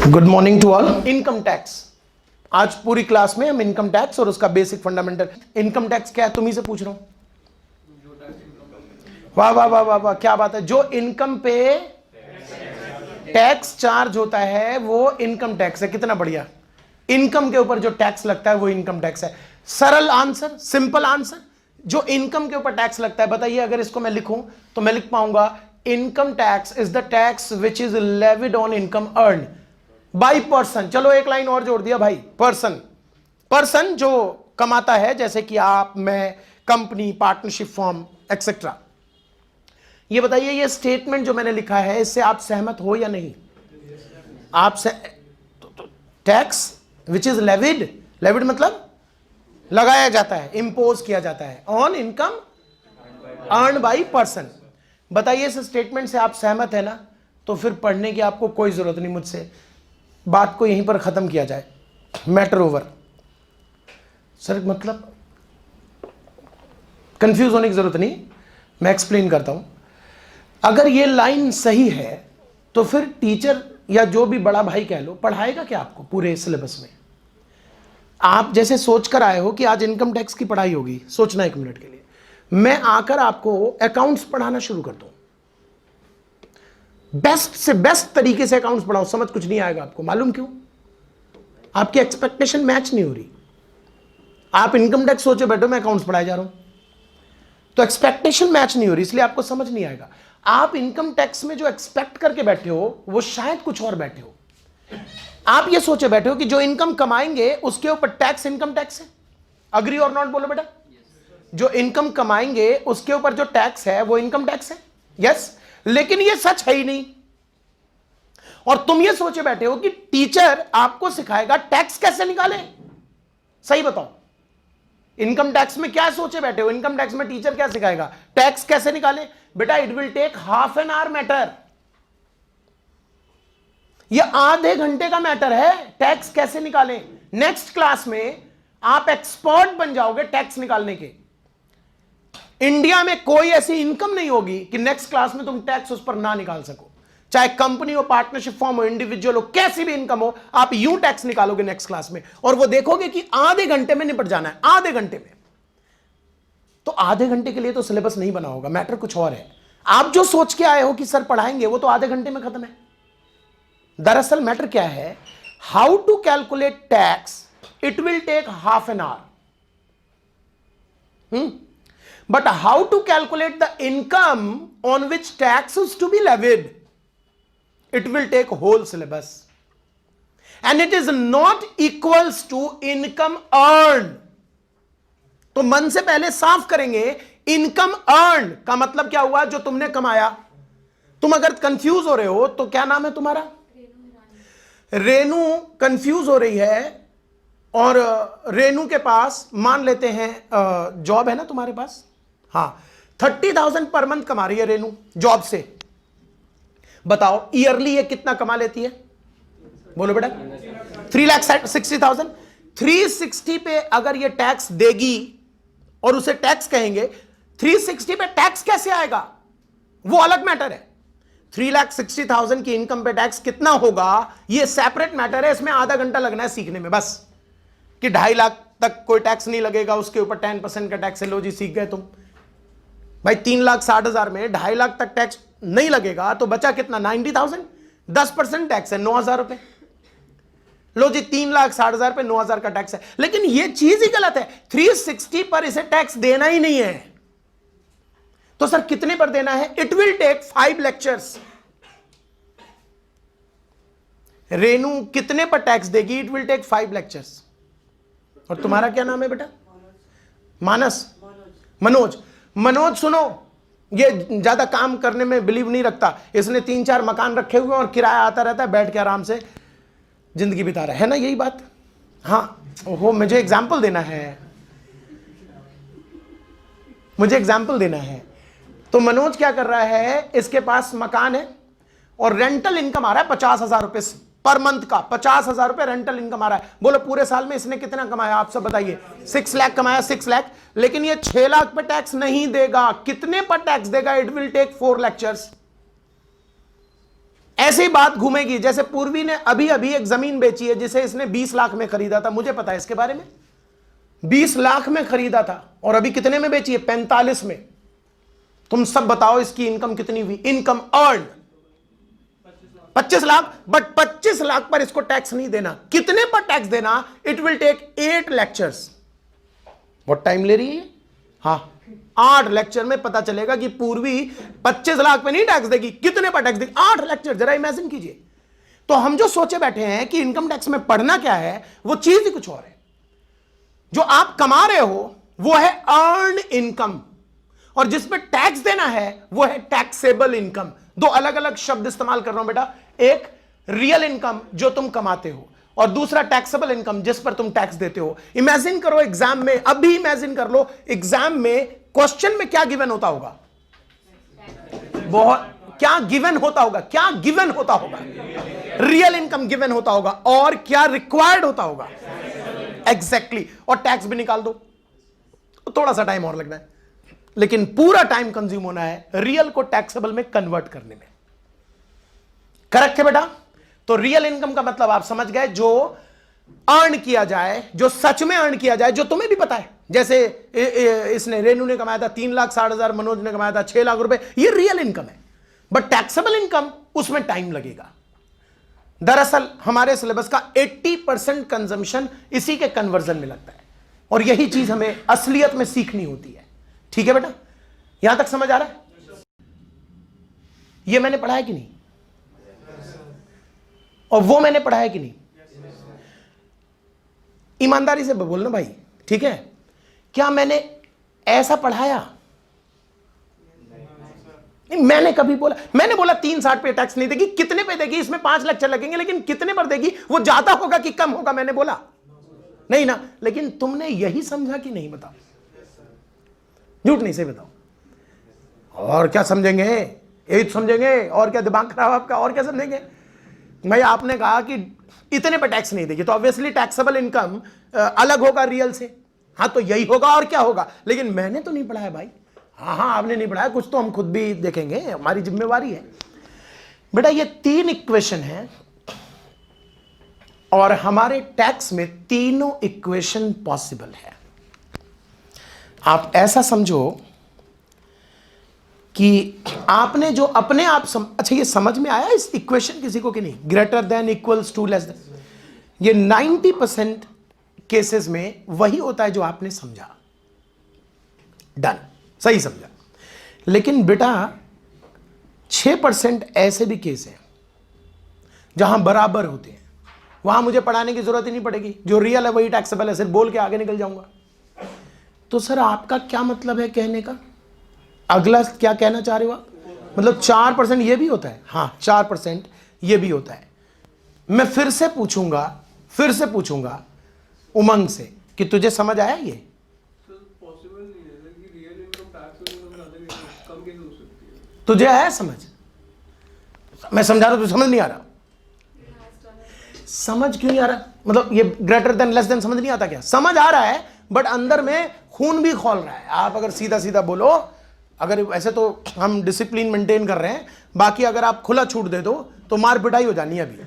Good morning to all. Income tax, आज पूरी class में हम इनकम टैक्स और उसका बेसिक फंडामेंटल। इनकम टैक्स क्या है तुम्ही से पूछ रहा हूं। वाह वाह वाह वाह वाह, क्या बात है। जो इनकम पे टैक्स चार्ज होता है वो इनकम टैक्स है। कितना बढ़िया। इनकम के ऊपर जो टैक्स लगता है वो इनकम टैक्स है। सरल आंसर, सिंपल आंसर। जो इनकम के ऊपर टैक्स लगता है, बताइए अगर इसको मैं लिखूं तो मैं लिख पाऊंगा income tax is the tax which is levied on income earn by person. चलो एक लाइन और जोड़ दिया भाई, पर्सन। पर्सन जो कमाता है, जैसे कि आप, मैं, कंपनी, पार्टनरशिप फॉर्म एक्सेट्रा। ये बताइए ये स्टेटमेंट जो मैंने लिखा है इससे आप सहमत हो या नहीं। आप tax which is levied, levied मतलब लगाया जाता है, इंपोज किया जाता है on income earn by person. बताइए इस स्टेटमेंट से आप सहमत है ना, तो फिर पढ़ने की आपको कोई जरूरत नहीं मुझसे, बात को यहीं पर खत्म किया जाए, मैटर ओवर। सर मतलब कंफ्यूज होने की जरूरत नहीं, मैं एक्सप्लेन करता हूं। अगर ये लाइन सही है तो फिर टीचर या जो भी बड़ा भाई कह लो पढ़ाएगा क्या आपको पूरे सिलेबस में। आप जैसे सोच कर आए हो कि आज इनकम टैक्स की पढ़ाई होगी, सोचना एक मिनट के लिए, मैं आकर आपको अकाउंट्स पढ़ाना शुरू कर दूं, बेस्ट से बेस्ट तरीके से अकाउंट्स पढ़ाओ, समझ कुछ नहीं आएगा आपको। मालूम क्यों? आपकी एक्सपेक्टेशन मैच नहीं हो रही। आप इनकम टैक्स सोचे बैठो मैं अकाउंट्स पढ़ाया जा रहा हूं, तो एक्सपेक्टेशन मैच नहीं हो रही, इसलिए आपको समझ नहीं आएगा। आप इनकम टैक्स में जो एक्सपेक्ट करके बैठे हो वो शायद कुछ और बैठे हो। आप ये सोचे बैठे हो कि जो इनकम कमाएंगे उसके ऊपर टैक्स इनकम टैक्स है। अग्री और नॉट बोलो बेटा। जो इनकम कमाएंगे उसके ऊपर जो टैक्स है वो इनकम टैक्स है। यस, लेकिन ये सच है ही नहीं। और तुम ये सोचे बैठे हो कि टीचर आपको सिखाएगा टैक्स कैसे निकाले। सही बताओ, इनकम टैक्स में क्या सोचे बैठे हो? इनकम टैक्स में टीचर क्या सिखाएगा? टैक्स कैसे निकाले। बेटा it will take half an hour matter, ये आधे घंटे का मैटर है। टैक्स कैसे निकालें, नेक्स्ट क्लास में आप एक्सपर्ट बन जाओगे टैक्स निकालने के। इंडिया में कोई ऐसी इनकम नहीं होगी कि नेक्स्ट क्लास में तुम टैक्स उस पर ना निकाल सको। चाहे कंपनी हो, पार्टनरशिप फॉर्म हो, इंडिविजुअल हो, कैसी भी इनकम हो, आप यूं टैक्स निकालोगे नेक्स्ट क्लास में और वो देखोगे कि आधे घंटे में निपट जाना है, आधे घंटे में। तो आधे घंटे के लिए तो सिलेबस नहीं बना होगा, मैटर कुछ और है। आप जो सोच के आए हो कि सर पढ़ाएंगे वो तो आधे घंटे में खत्म है। दरअसल मैटर क्या है, how to calculate tax, it will take half an hour. But how to calculate the income on which tax is to be levied? It will take whole syllabus. And it is not equals to income earned. तो मन से पहले साफ करेंगे, income earn का मतलब क्या हुआ? जो तुमने कमाया। तुम अगर कंफ्यूज हो रहे हो तो क्या नाम है तुम्हारा? रेनू कंफ्यूज हो रही है, और रेनू के पास मान लेते हैं जॉब है ना तुम्हारे पास, हाँ 30,000 पर मंथ कमा रही है रेनू जॉब से। बताओ ईयरली ये कितना कमा लेती है? बोलो बेटा 3,60,000। 360 पे अगर ये टैक्स देगी और उसे टैक्स कहेंगे, 360 पे टैक्स कैसे आएगा वो अलग मैटर है। 3,60,000 की इनकम पे टैक्स कितना होगा ये सेपरेट मैटर है। इसमें आधा घंटा लगना है सीखने में बस, कि 2.5 लाख तक कोई टैक्स नहीं लगेगा, उसके ऊपर 10% का टैक्स है। लो जी सीख गए तुम। भाई 3,60,000 में 2.5 लाख तक टैक्स नहीं लगेगा तो बचा कितना? 90,000। 10% टैक्स है 9,000 रुपए। लो जी 3,60,000 पे 9,000 का टैक्स है। लेकिन ये चीज ही गलत है, 360 पर इसे टैक्स देना ही नहीं है। तो सर कितने पर देना है? It will take 5 lectures. Renu कितने पर टैक्स देगी? It will take 5 lectures. और तुम्हारा क्या नाम है बेटा? मानस, मनोज। मनोज सुनो, ये ज्यादा काम करने में बिलीव नहीं रखता, इसने 3-4 मकान रखे हुए और किराया आता रहता है, बैठ के आराम से जिंदगी बिता रहा है ना, यही बात। हाँ ओहो, मुझे एग्जाम्पल देना है, मुझे एग्जाम्पल देना है। तो मनोज क्या कर रहा है, इसके पास मकान है और रेंटल इनकम आ रहा है 50,000 रुपए पर मंथ का। 50,000 रुपए रेंटल इनकम आ रहा है। बोलो पूरे साल में इसने कितना कमाया? आप सब बताइए। 6 लाख कमाया, 6 लाख। लेकिन ये 6 लाख पे टैक्स नहीं देगा। कितने पर टैक्स देगा? It will take 4 lectures. ऐसे ही बात घूमेगी। जैसे पूर्वी ने अभी अभी एक जमीन बेची है जिसे इसने 20 लाख में खरीदा था, मुझे पता है इसके बारे में, 20 लाख में खरीदा था और अभी कितने में बेची है? 45 में। तुम सब बताओ इसकी इनकम कितनी हुई? Income earn 25 lakh, but 25 lakh पर इसको टैक्स नहीं देना। कितने पर टैक्स देना? It will take 8 lectures. बहुत टाइम ले रही है। हाँ, 8 लेक्चर में पता चलेगा कि पूर्वी 25 लाख पे नहीं टैक्स देगी, कितने पर टैक्स देगी? 8 लेक्चर, जरा इमेजिन कीजिए। तो हम जो सोचे बैठे हैं कि इनकम टैक्स में पढ़ना क्या है, वो चीज ही कुछ और है। जो आप कमा रहे हो वो है अर्न इनकम, और जिसमें टैक्स देना है वो है टैक्सेबल इनकम। दो अलग अलग शब्द इस्तेमाल कर रहा हूं बेटा, एक रियल इनकम जो तुम कमाते हो, और दूसरा टैक्सेबल इनकम जिस पर तुम टैक्स देते हो। इमेजिन करो एग्जाम में, अभी इमेजिन कर लो एग्जाम में क्वेश्चन में क्या गिवन होता होगा? बहुत क्या गिवन होता होगा? क्या गिवन होता होगा? रियल इनकम गिवन होता होगा। और क्या रिक्वायर्ड होता होगा? एग्जैक्टली। और टैक्स भी निकाल दो, थोड़ा सा टाइम और लगना है, लेकिन पूरा टाइम कंज्यूम होना है रियल को टैक्सेबल में कन्वर्ट करने में। करेक्ट है बेटा? तो रियल इनकम का मतलब आप समझ गए, जो अर्न किया जाए, जो सच में अर्न किया जाए, जो तुम्हें भी पता है। जैसे इसने, रेनू ने कमाया था 3,60,000, मनोज ने कमाया था 6 लाख रुपए, ये रियल इनकम है। बट टैक्सेबल इनकम, उसमें टाइम लगेगा। दरअसल हमारे सिलेबस का 80% कंजम्पशन इसी के कन्वर्जन में लगता है, और यही चीज हमें असलियत में सीखनी होती है। ठीक है बेटा? यहां तक समझ आ रहा है? ये मैंने पढ़ा है कि नहीं? और वो मैंने पढ़ा है कि नहीं? ईमानदारी से बोलना भाई, ठीक है? क्या मैंने ऐसा पढ़ाया? नहीं, मैंने कभी बोला? मैंने बोला 360 पे टैक्स नहीं देगी। कितने पे देगी? इसमें 5 लेक्चर लगेंगे, लेकिन कितने पर देगी? वो ज्यादा होगा कि कम होगा? मैंने बोला नहीं ना। लेकिन तुमने यही समझा कि नहीं? बताओ, झूठ नहीं से बताओ। और क्या समझेंगे? यही समझेंगे। और क्या दिमाग खराब आपका? और क्या समझेंगे भाई? आपने कहा कि इतने पे टैक्स नहीं देगी, तो ऑब्वियसली टैक्सेबल इनकम अलग होगा रियल से। हाँ, तो यही होगा और क्या होगा? लेकिन मैंने तो नहीं पढ़ाया भाई। हाँ, आपने नहीं पढ़ाया, कुछ तो हम खुद भी देखेंगे, हमारी जिम्मेवारी है बेटा। ये 3 इक्वेशन है, और हमारे टैक्स में तीनों इक्वेशन पॉसिबल है। आप ऐसा समझो कि आपने जो अपने आप अच्छा, ये समझ में आया इस इक्वेशन किसी को कि नहीं? Greater than, equals to, less than, ये 90% केसेस में वही होता है जो आपने समझा। डन, सही समझा। लेकिन बेटा 6% ऐसे भी केस हैं जहां बराबर होते हैं, वहां मुझे पढ़ाने की जरूरत ही नहीं पड़ेगी। जो रियल है वही टैक्सेबल है, सिर्फ बोल के आगे निकल जाऊंगा। तो सर आपका क्या मतलब है कहने का? अगला क्या कहना चाह रहे हो आप? मतलब 4% ये भी होता है? हाँ, 4% ये भी होता है। मैं फिर से पूछूंगा उमंग से कि तुझे समझ आया ये? तुझे आया समझ? मैं समझा रहा हूं, तुझे समझ नहीं आ रहा? समझ क्यों नहीं आ रहा? मतलब ये ग्रेटर देन, लेस देन समझ नहीं आता क्या? समझ आ रहा है, बट अंदर में खून भी खौल रहा है। आप अगर सीधा सीधा बोलो, अगर वैसे तो हम डिसिप्लिन मेंटेन कर रहे हैं, बाकी अगर आप खुला छूट दे दो तो मार पिटाई हो जानी है अभी।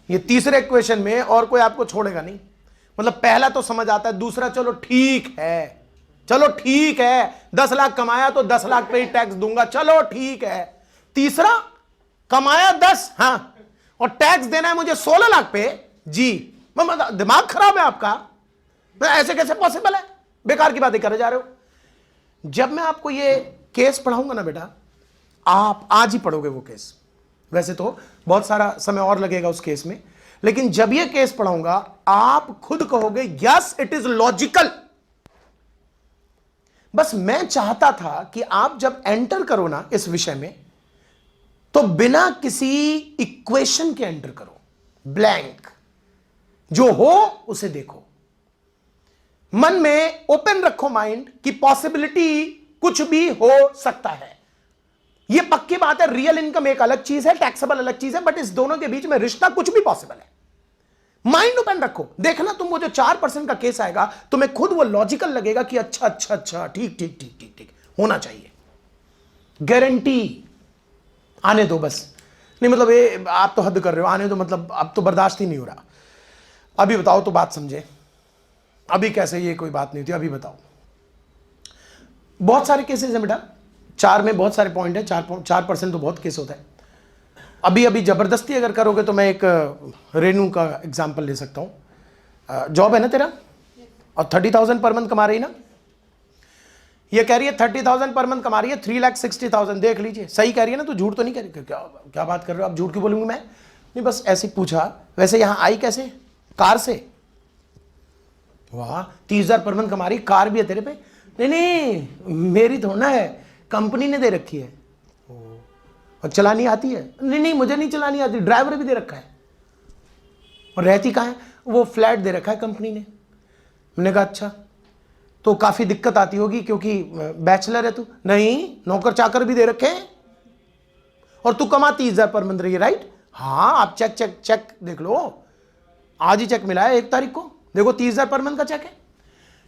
ये तीसरे इक्वेशन में और कोई आपको छोड़ेगा नहीं। मतलब पहला तो समझ आता है, दूसरा चलो ठीक है, 10 लाख कमाया तो 10 लाख पे ही टैक्स दूंगा, चलो ठीक है। तीसरा, कमाया 10, हाँ, और टैक्स देना है मुझे 16 लाख पे, जी। दिमाग खराब है आपका? ऐसे कैसे पॉसिबल है? बेकार की बातें करे जा रहे हो। जब मैं आपको ये केस पढ़ाऊंगा ना बेटा, आप आज ही पढ़ोगे वो केस। वैसे तो बहुत सारा समय और लगेगा उस केस में, लेकिन जब ये केस पढ़ाऊंगा आप खुद कहोगे यस इट इज लॉजिकल। बस मैं चाहता था कि आप जब एंटर करो ना इस विषय में, तो बिना किसी इक्वेशन के एंटर करो, ब्लैंक जो हो उसे देखो, मन में ओपन रखो माइंड की पॉसिबिलिटी कुछ भी हो सकता है। यह पक्की बात है, रियल इनकम एक अलग चीज है, टैक्सेबल अलग चीज है, बट इस दोनों के बीच में रिश्ता कुछ भी पॉसिबल है। माइंड ओपन रखो, देखना तुम वो जो 4% का केस आएगा तुम्हें खुद वो लॉजिकल लगेगा कि अच्छा ठीक होना चाहिए। गारंटी आने दो बस। नहीं मतलब ये आप तो हद कर रहे हो, आने तो मतलब अब तो बर्दाश्त ही नहीं हो रहा। अभी बताओ तो बात समझे, अभी कैसे ये कोई बात नहीं थी, अभी बताओ। बहुत सारे केसेस हैं बेटा, 4 में बहुत सारे पॉइंट है, 4% तो बहुत केस होता है। अभी अभी जबरदस्ती अगर करोगे तो मैं एक रेनू का एग्जाम्पल ले सकता हूँ। जॉब है ना तेरा, और 30,000 पर मंथ कमा रही ना, ये कह रही है 30,000 पर मंथ कमा रही है, 3,60,000। देख लीजिए, सही कह रही है ना, तो झूठ तो नहीं कह रही। क्या बात कर रहे हो आप, झूठ क्यों बोलूंगी मैं? नहीं बस ऐसे पूछा। वैसे यहां आई कैसे? कार से। वाह, 30,000 पर मंथ कमा रही, कार भी है तेरे पे? नहीं नहीं, मेरी थोड़ा ना है, कंपनी ने दे रखी है। और चलानी आती है? नहीं नहीं, मुझे नहीं चलानी आती, ड्राइवर भी दे रखा है। और रहती कहाँ है? वो फ्लैट दे रखा है कंपनी ने। मैंने कहा अच्छा, तो काफी दिक्कत आती होगी क्योंकि बैचलर है तू। नहीं, नौकर चाकर भी दे रखे हैं, और तू कमा 30,000 पर मंथ रही है, राइट? हाँ, आप चेक चेक चेक देख लो, आज ही चेक मिला है 1 तारीख को, देखो 30,000 पर मंथ का चेक है।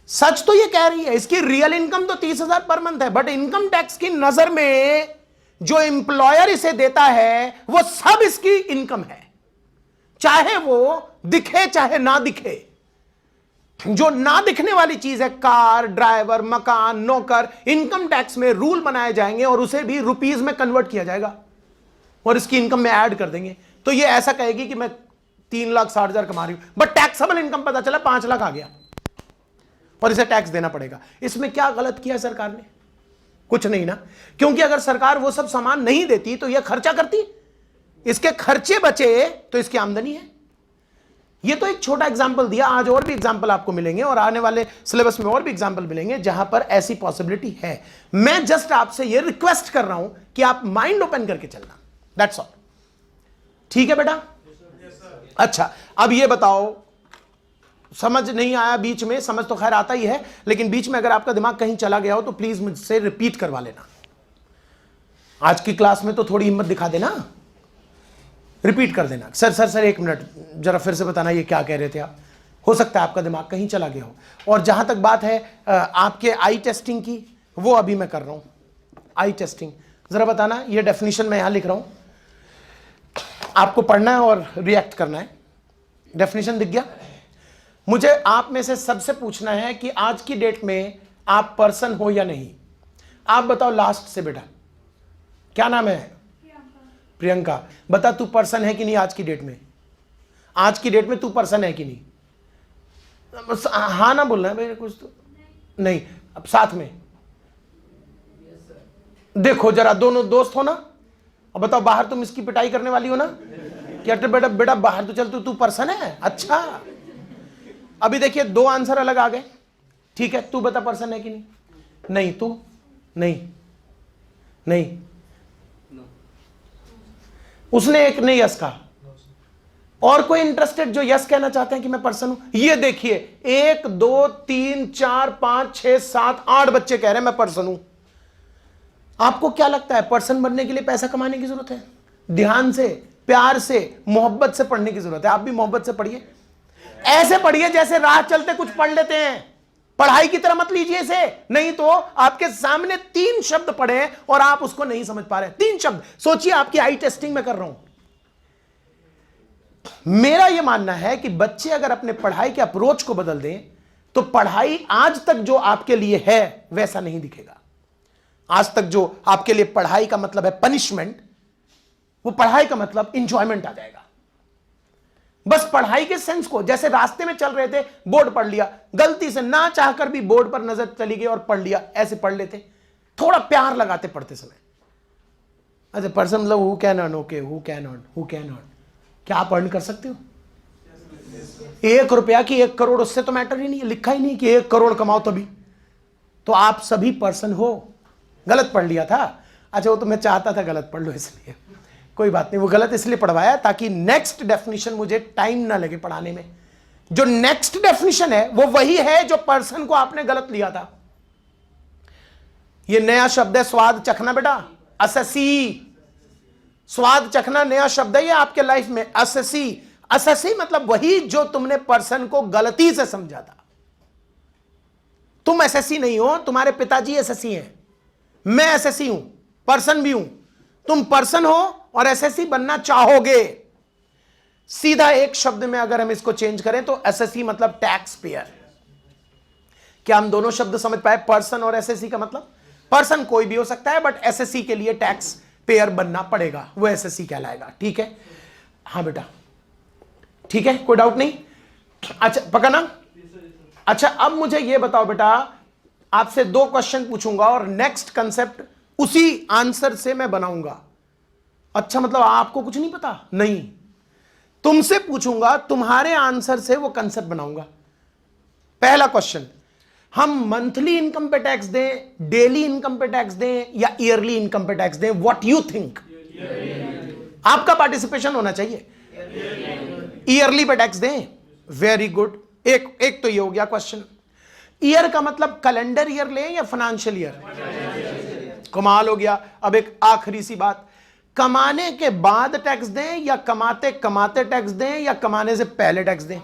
सच तो ये कह रही है, इसकी रियल इनकम तो 30,000 पर मंथ है, बट इनकम टैक्स की नजर में जो एम्प्लॉयर इसे देता है वो सब इसकी इनकम है, चाहे वो दिखे चाहे ना दिखे। जो ना दिखने वाली चीज है, कार, ड्राइवर, मकान, नौकर, इनकम टैक्स में रूल बनाए जाएंगे और उसे भी रुपीज में कन्वर्ट किया जाएगा और इसकी इनकम में ऐड कर देंगे। तो ये ऐसा कहेगी कि मैं 3,60,000 कमा रही हूं, बट टैक्सेबल इनकम पता चला 5 लाख आ गया और इसे टैक्स देना पड़ेगा। इसमें क्या गलत किया सरकार ने? कुछ नहीं ना, क्योंकि अगर सरकार वो सब सामान नहीं देती तो यह खर्चा करती, इसके खर्चे बचे तो इसकी आमदनी है। ये तो एक छोटा एग्जांपल दिया, आज और भी एग्जांपल आपको मिलेंगे और आने वाले सिलेबस में और भी एग्जांपल मिलेंगे जहां पर ऐसी पॉसिबिलिटी है। मैं जस्ट आपसे ये रिक्वेस्ट कर रहा हूं कि आप माइंड ओपन करके चलना, दैट्स ऑल। ठीक है बेटा? अच्छा, अब ये बताओ, समझ नहीं आया बीच में? समझ तो खैर आता ही है, लेकिन बीच में अगर आपका दिमाग कहीं चला गया हो तो प्लीज मुझसे रिपीट करवा लेना। आज की क्लास में तो थोड़ी हिम्मत दिखा देना, रिपीट कर देना। सर सर सर 1 मिनट, जरा फिर से बताना ये क्या कह रहे थे आप। हो सकता है आपका दिमाग कहीं चला गया हो। और जहां तक बात है आपके आई टेस्टिंग की, वो अभी मैं कर रहा हूं। आई टेस्टिंग जरा बताना, ये डेफिनेशन मैं यहां लिख रहा हूं, आपको पढ़ना है और रिएक्ट करना है। डेफिनेशन दिख गया? मुझे आप में से सबसे पूछना है कि आज की डेट में आप पर्सन हो या नहीं। आप बताओ लास्ट से बेटा, क्या नाम है? प्रियंका। बता, तू पर्सन है कि नहीं आज की डेट में? आज की डेट में तू पर्सन है कि नहीं? बस हाँ ना बोलना है मेरे, कुछ तो नहीं। अब साथ में देखो जरा, दोनों दोस्त हो ना। अब बताओ, बाहर तुम इसकी पिटाई करने वाली हो ना? क्या बेटा बेटा बाहर तो चल, तू पर्सन है? अच्छा, अभी देखिए 2 आंसर अलग आ गए। ठीक है, तू बता पर्सन है कि नहीं? नहीं। तू? नहीं नहीं। उसने एक ने यस कहा, और कोई इंटरेस्टेड जो यस कहना चाहते हैं कि मैं पर्सन हूं? ये देखिए, 1 2 3 4 5 6 7 8 बच्चे कह रहे हैं मैं पर्सन हूं। आपको क्या लगता है पर्सन बनने के लिए पैसा कमाने की जरूरत है? ध्यान से, प्यार से, मोहब्बत से पढ़ने की जरूरत है। आप भी मोहब्बत से पढ़िए, ऐसे पढ़िए जैसे राह चलते कुछ पढ़ लेते हैं। पढ़ाई की तरह मत लीजिए इसे, नहीं तो आपके सामने 3 शब्द पढ़े और आप उसको नहीं समझ पा रहे। 3 शब्द सोचिए, आपकी आई टेस्टिंग में कर रहा हूं। मेरा यह मानना है कि बच्चे अगर अपने पढ़ाई के अप्रोच को बदल दें तो पढ़ाई आज तक जो आपके लिए है वैसा नहीं दिखेगा। आज तक जो आपके लिए पढ़ाई का मतलब है पनिशमेंट, वो पढ़ाई का मतलब इंजॉयमेंट आ जाएगा। बस पढ़ाई के सेंस को, जैसे रास्ते में चल रहे थे, बोर्ड पढ़ लिया, गलती से ना चाहकर भी बोर्ड पर नजर चली गई और पढ़ लिया, ऐसे पढ़ लेते। थोड़ा प्यार लगाते पढ़ते समय। अच्छा, पर्सन मतलब who can earn, okay, who can earn, who can earn. क्या आप अर्न कर सकते हो? 1 रुपया की 1 करोड़, उससे तो मैटर ही नहीं है, लिखा ही नहीं कि 1 करोड़ कमाओ तभी। तो आप सभी पर्सन हो। गलत पढ़ लिया था? अच्छा, वो तो मैं चाहता था गलत पढ़ लो, इसलिए कोई बात नहीं, वो गलत इसलिए पढ़वाया ताकि नेक्स्ट डेफिनेशन मुझे टाइम ना लगे पढ़ाने में। जो नेक्स्ट डेफिनेशन है वो वही है जो पर्सन को आपने गलत लिया था। ये नया शब्द है स्वाद चखना बेटा, अससी। स्वाद चखना नया शब्द है ये आपके लाइफ में, अससी। अससी मतलब वही जो तुमने पर्सन को गलती से समझा था। तुम एसएससी नहीं हो, तुम्हारे पिताजी एसएससी हैं, मैं एसएससी हूं, पर्सन भी हूं। तुम पर्सन हो और एसएससी बनना चाहोगे, सीधा एक शब्द में अगर हम इसको चेंज करें तो एसएससी मतलब टैक्स पेयर। क्या हम दोनों शब्द समझ पाए? पर्सन और एसएससी का मतलब, पर्सन कोई भी हो सकता है बट एसएससी के लिए टैक्स पेयर बनना पड़ेगा, वो एसएससी कहलाएगा। ठीक है, हाँ बेटा, ठीक है, कोई डाउट नहीं? अच्छा पकड़ना। अच्छा अब मुझे ये बताओ बेटा, आपसे 2 क्वेश्चन पूछूंगा और नेक्स्ट कंसेप्ट उसी आंसर से मैं बनाऊंगा। अच्छा मतलब आपको कुछ नहीं पता? नहीं, तुमसे पूछूंगा, तुम्हारे आंसर से वो कंसेप्ट बनाऊंगा। पहला क्वेश्चन, हम मंथली इनकम पे टैक्स दें, डेली इनकम पे टैक्स दें या ईयरली इनकम पे टैक्स दें? What you think? आपका पार्टिसिपेशन होना चाहिए। ईयरली पे टैक्स दें। वेरी गुड, एक तो ये हो गया क्वेश्चन। ईयर का मतलब कैलेंडर ईयर लें या फाइनेंशियल ईयर? कमाल हो गया। अब एक आखिरी सी बात, कमाने के बाद टैक्स दें या कमाते कमाते टैक्स दें या कमाने से पहले टैक्स दें?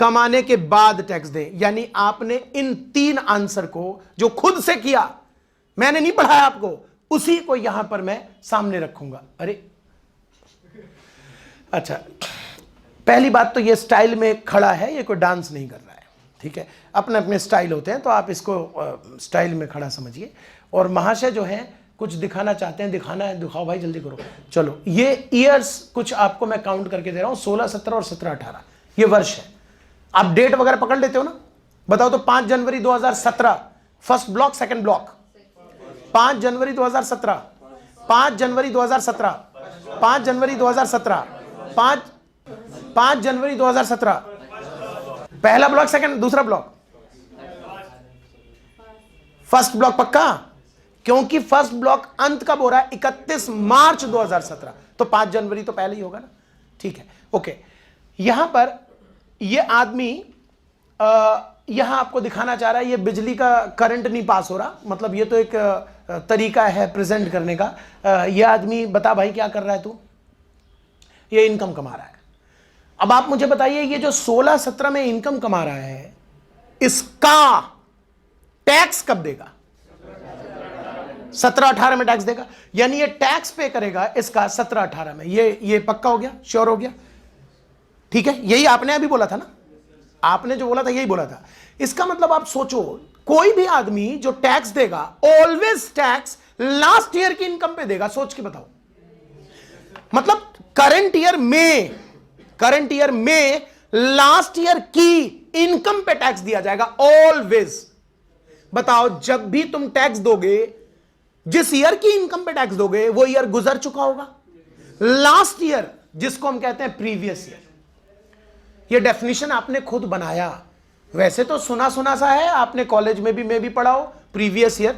कमाने के बाद टैक्स दें। यानी आपने इन 3 आंसर को जो खुद से किया, मैंने नहीं पढ़ाया आपको, उसी को यहां पर मैं सामने रखूंगा। अरे अच्छा, पहली बात तो ये स्टाइल में खड़ा है, ये कोई डांस नहीं कर रहा है। ठीक है, अपने अपने स्टाइल होते हैं, तो आप इसको स्टाइल में खड़ा समझिए। और महाशय जो है कुछ दिखाना चाहते हैं, दिखाना है, दिखाओ भाई जल्दी करो। चलो, ये ईयर्स कुछ आपको मैं काउंट करके दे रहा हूं, 16, 17 और 17, 18 ये वर्ष है। आप डेट वगैरह पकड़ लेते हो ना? बताओ तो 5 जनवरी 2017 फर्स्ट ब्लॉक, सेकंड ब्लॉक। 5 जनवरी 2017, 5 जनवरी 2017, 5 जनवरी 2017, 5 जनवरी 2017 पहला ब्लॉक, सेकंड, दूसरा ब्लॉक, फर्स्ट ब्लॉक पक्का? क्योंकि फर्स्ट ब्लॉक अंत कब हो रहा है? 31 मार्च 2017, तो 5 जनवरी तो पहले ही होगा ना। ठीक है, ओके। यहां पर ये आदमी यहां आपको दिखाना चाह रहा है, ये बिजली का करंट नहीं पास हो रहा, मतलब ये तो एक तरीका है प्रेजेंट करने का। ये आदमी, बता भाई क्या कर रहा है तू? ये इनकम कमा रहा है। अब आप मुझे बताइए, ये जो 16-17 में इनकम कमा रहा है, इसका टैक्स कब देगा? 17-18 में टैक्स देगा। यानी ये टैक्स पे करेगा इसका 17-18 में। ये पक्का हो गया, श्योर हो गया? ठीक है, यही आपने अभी बोला था ना, आपने जो बोला था यही बोला था। इसका मतलब आप सोचो, कोई भी आदमी जो टैक्स देगा, ऑलवेज टैक्स लास्ट ईयर की इनकम पे देगा। सोच के बताओ, मतलब करंट ईयर में लास्ट ईयर की इनकम पे टैक्स दिया जाएगा ऑलवेज। बताओ, जब भी तुम टैक्स दोगे, जिस ईयर की इनकम पे टैक्स दोगे वो ईयर गुजर चुका होगा। लास्ट ईयर जिसको हम कहते हैं प्रीवियस ईयर। ये डेफिनेशन आपने खुद बनाया, वैसे तो सुना सुना सा है, आपने कॉलेज में भी मैं भी पढ़ा हो, previous year,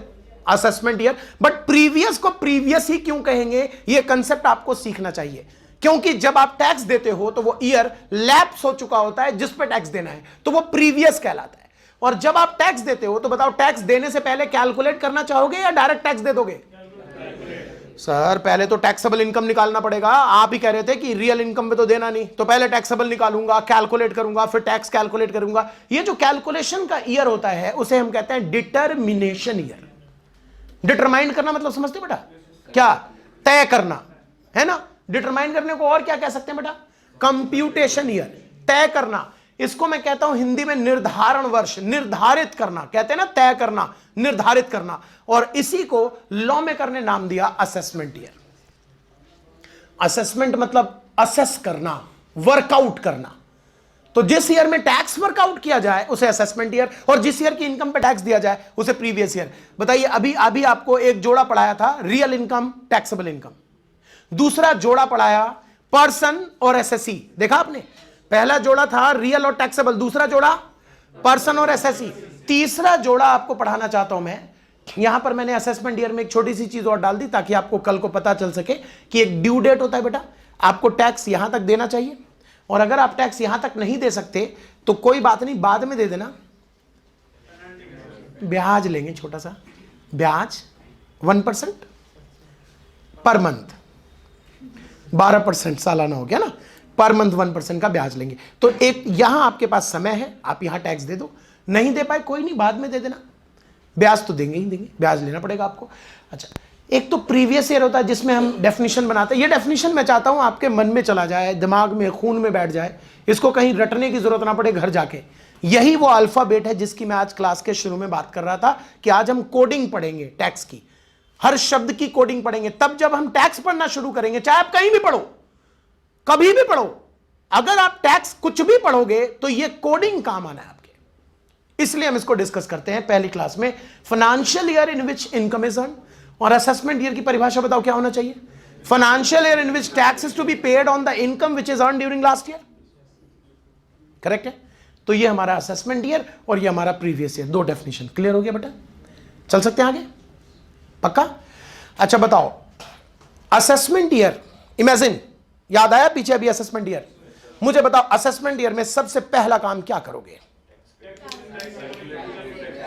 assessment year, but previous को प्रीवियस ही क्यों कहेंगे, ये कंसेप्ट आपको सीखना चाहिए। क्योंकि जब आप टैक्स देते हो तो वो ईयर लैप्स हो चुका होता है जिस पे टैक्स देना है, तो वो प्रीवियस कहलाता है। और जब आप टैक्स देते हो तो बताओ, टैक्स देने से पहले कैलकुलेट करना चाहोगे या डायरेक्ट टैक्स दे दोगे? सर पहले तो टैक्सेबल इनकम निकालना पड़ेगा। आप ही कह रहे थे कि रियल इनकम में तो देना नहीं, तो पहले टैक्सेबल निकालूंगा, कैलकुलेट करूंगा, फिर टैक्स कैलकुलेट करूंगा। ये जो कैलकुलेशन का ईयर होता है उसे हम कहते हैं डिटर्मिनेशन ईयर। डिटरमाइन करना मतलब समझते बेटा? क्या? तय करना है ना। डिटरमाइन करने को और क्या कह सकते हैं बेटा? कंप्यूटेशन ईयर, तय करना। इसको मैं कहता हूं हिंदी में निर्धारण वर्ष, निर्धारित करना, कहते हैं ना, तय करना, निर्धारित करना। और इसी को लॉ मेकर ने नाम दिया असेसमेंट ईयर। असेसमेंट मतलब असेस करना, वर्कआउट करना। तो जिस ईयर में टैक्स वर्कआउट किया जाए उसे असेसमेंट ईयर, और जिस ईयर की इनकम पे टैक्स दिया जाए उसे प्रीवियस ईयर। बताइए, अभी आपको एक जोड़ा पढ़ाया था, रियल इनकम, टैक्सेबल इनकम। दूसरा जोड़ा पढ़ाया पर्सन और एसएससी, देखा आपने? पहला जोड़ा था रियल और टैक्सेबल, दूसरा जोड़ा पर्सन और एसएससी। तीसरा जोड़ा आपको पढ़ाना चाहता हूं मैं। यहां पर मैंने असेसमेंट ईयर में एक छोटी सी चीज और डाल दी ताकि आपको कल को पता चल सके कि एक ड्यू डेट होता है बेटा, आपको टैक्स यहां तक देना चाहिए, और अगर आप टैक्स यहां तक नहीं दे सकते तो कोई बात नहीं, बाद में दे देना, ब्याज लेंगे, छोटा सा ब्याज 1% पर मंथ, 12% सालाना हो गया ना, पर मंथ 1% का ब्याज लेंगे। तो एक यहां आपके पास समय है, आप यहां टैक्स दे दो, नहीं दे पाए कोई नहीं, बाद में दे देना, ब्याज तो देंगे ही देंगे, ब्याज लेना पड़ेगा आपको। अच्छा, एक तो प्रीवियस ईयर होता है जिसमें हम डेफिनेशन बनाते हैं। ये डेफिनेशन मैं चाहता हूं आपके मन में चला जाए, दिमाग में, खून में बैठ जाए, इसको कहीं रटने की जरूरत ना पड़े घर जाके। यही वो अल्फाबेट है जिसकी मैं आज क्लास के शुरू में बात कर रहा था कि आज हम कोडिंग पढ़ेंगे टैक्स की, हर शब्द की कोडिंग पढ़ेंगे। तब जब हम टैक्स पढ़ना शुरू करेंगे, चाहे आप कहीं भी पढ़ो, कभी भी पढ़ो, अगर आप टैक्स कुछ भी पढ़ोगे तो ये कोडिंग काम आना है आपके। इसलिए हम इसको डिस्कस करते हैं पहली क्लास में। Financial year in which income is earn, और असेसमेंट ईयर की परिभाषा बताओ क्या होना चाहिए। Financial year in which tax is to be paid on the income which is earn during last year. Correct है? तो ये हमारा असेसमेंट ईयर और ये हमारा प्रीवियस ईयर, दो डेफिनेशन क्लियर हो गया बेटा। चल सकते हैं आगे, पक्का? अच्छा बताओ, असेसमेंट ईयर, इमेजिन, याद आया पीछे अभी असेसमेंट ईयर? मुझे बताओ असेसमेंट ईयर में सबसे पहला काम क्या करोगे?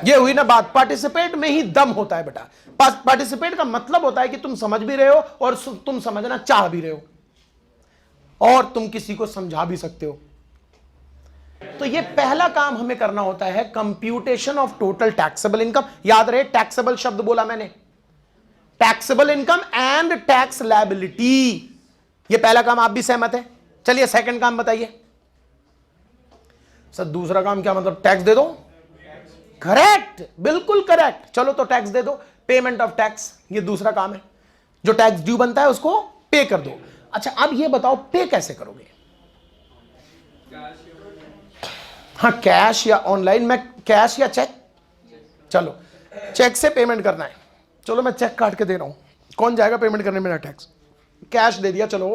ये हुई ना बात, पार्टिसिपेट में ही दम होता है बेटा। पार्टिसिपेट का मतलब होता है कि तुम समझ भी रहे हो और तुम समझना चाह भी रहे हो और तुम किसी को समझा भी सकते हो। तो ये पहला काम हमें करना होता है, computation of total taxable income. याद रहे टैक्सेबल शब्द बोला मैंने, taxable income and tax liability. ये पहला काम, आप भी सहमत है? चलिए सेकंड काम बताइए। सर दूसरा काम क्या मतलब? टैक्स दे दो। करेक्ट, बिल्कुल करेक्ट। चलो तो टैक्स दे दो, पेमेंट ऑफ टैक्स, ये दूसरा काम है। जो टैक्स ड्यू बनता है उसको पे कर दो। अच्छा अब ये बताओ पे कैसे करोगे? हाँ कैश या ऑनलाइन में, कैश या चेक? चलो चेक से पेमेंट करना है, चलो मैं चेक काट के दे रहा हूं, कौन जाएगा पेमेंट करने मेरा टैक्स? कैश दे दिया, चलो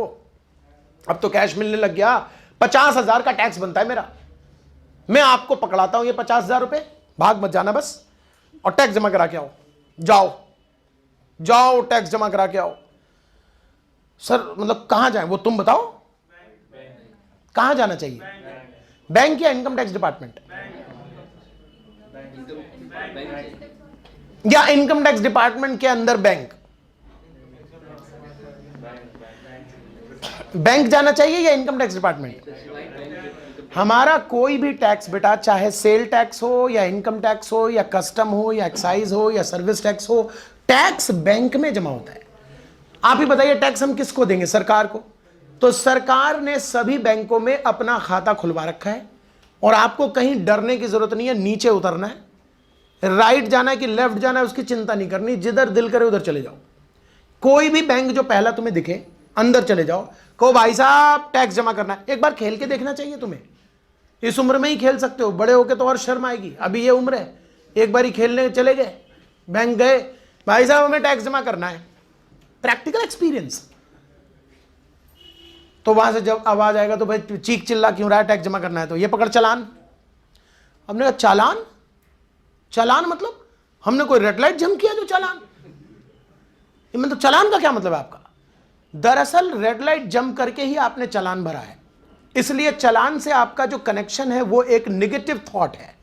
अब तो कैश मिलने लग गया। 50,000 का टैक्स बनता है मेरा, मैं आपको पकड़ाता हूं ये 50,000 रुपए, भाग मत जाना बस, और टैक्स जमा करा के आओ। जाओ जाओ टैक्स जमा करा के आओ। सर मतलब कहां जाए वो तुम बताओ, कहां जाना चाहिए? बैंक या इनकम टैक्स डिपार्टमेंट? या इनकम टैक्स डिपार्टमेंट के अंदर बैंक? बैंक जाना चाहिए या इनकम टैक्स डिपार्टमेंट? हमारा कोई भी टैक्स बेटा, चाहे सेल टैक्स हो या इनकम टैक्स हो या कस्टम हो या एक्साइज हो या सर्विस टैक्स हो, टैक्स बैंक में जमा होता है। आप ही बताइए टैक्स हम किसको देंगे? सरकार को। तो सरकार ने सभी बैंकों में अपना खाता खुलवा रखा है और आपको कहीं डरने की जरूरत नहीं है। नीचे उतरना है, राइट जाना है कि लेफ्ट जाना है उसकी चिंता नहीं करनी, जिधर दिल करे उधर चले जाओ। कोई भी बैंक जो पहला तुम्हें दिखे अंदर चले जाओ, कहो भाई साहब टैक्स जमा करना है। एक बार खेल के देखना चाहिए तुम्हें, इस उम्र में ही खेल सकते हो, बड़े होके तो और शर्म आएगी, अभी ये उम्र है। एक बार ही खेलने चले गए, बैंक गए, भाई साहब हमें टैक्स जमा करना है, प्रैक्टिकल एक्सपीरियंस। तो वहां से जब आवाज आएगा तो भाई चीख चिल्ला क्यों रहा है, टैक्स जमा करना है तो ये पकड़ चालान। हमने कहा चालान? चालान मतलब हमने कोई रेड लाइट जम किया जो चालान? ये मतलब चालान का क्या मतलब है आपका? दरअसल रेड लाइट जम करके ही आपने चालान भरा है, इसलिए चालान से आपका जो कनेक्शन है वो एक नेगेटिव थॉट है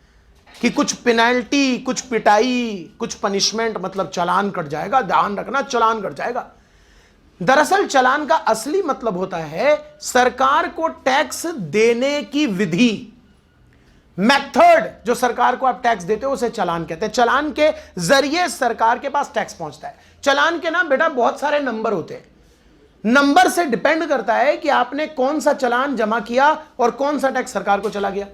कि कुछ पेनल्टी, कुछ पिटाई, कुछ पनिशमेंट, मतलब चालान कट जाएगा। ध्यान रखना, चालान कट जाएगा। दरअसल चालान का असली मतलब होता है सरकार को टैक्स देने की विधि, मेथड। जो सरकार को आप टैक्स देते हो उसे चालान कहते हैं। चालान के जरिए सरकार के पास टैक्स पहुंचता है। चालान के ना बेटा बहुत सारे नंबर होते हैं, नंबर से डिपेंड करता है कि आपने कौन सा चालान जमा किया और कौन सा टैक्स सरकार को चला गया।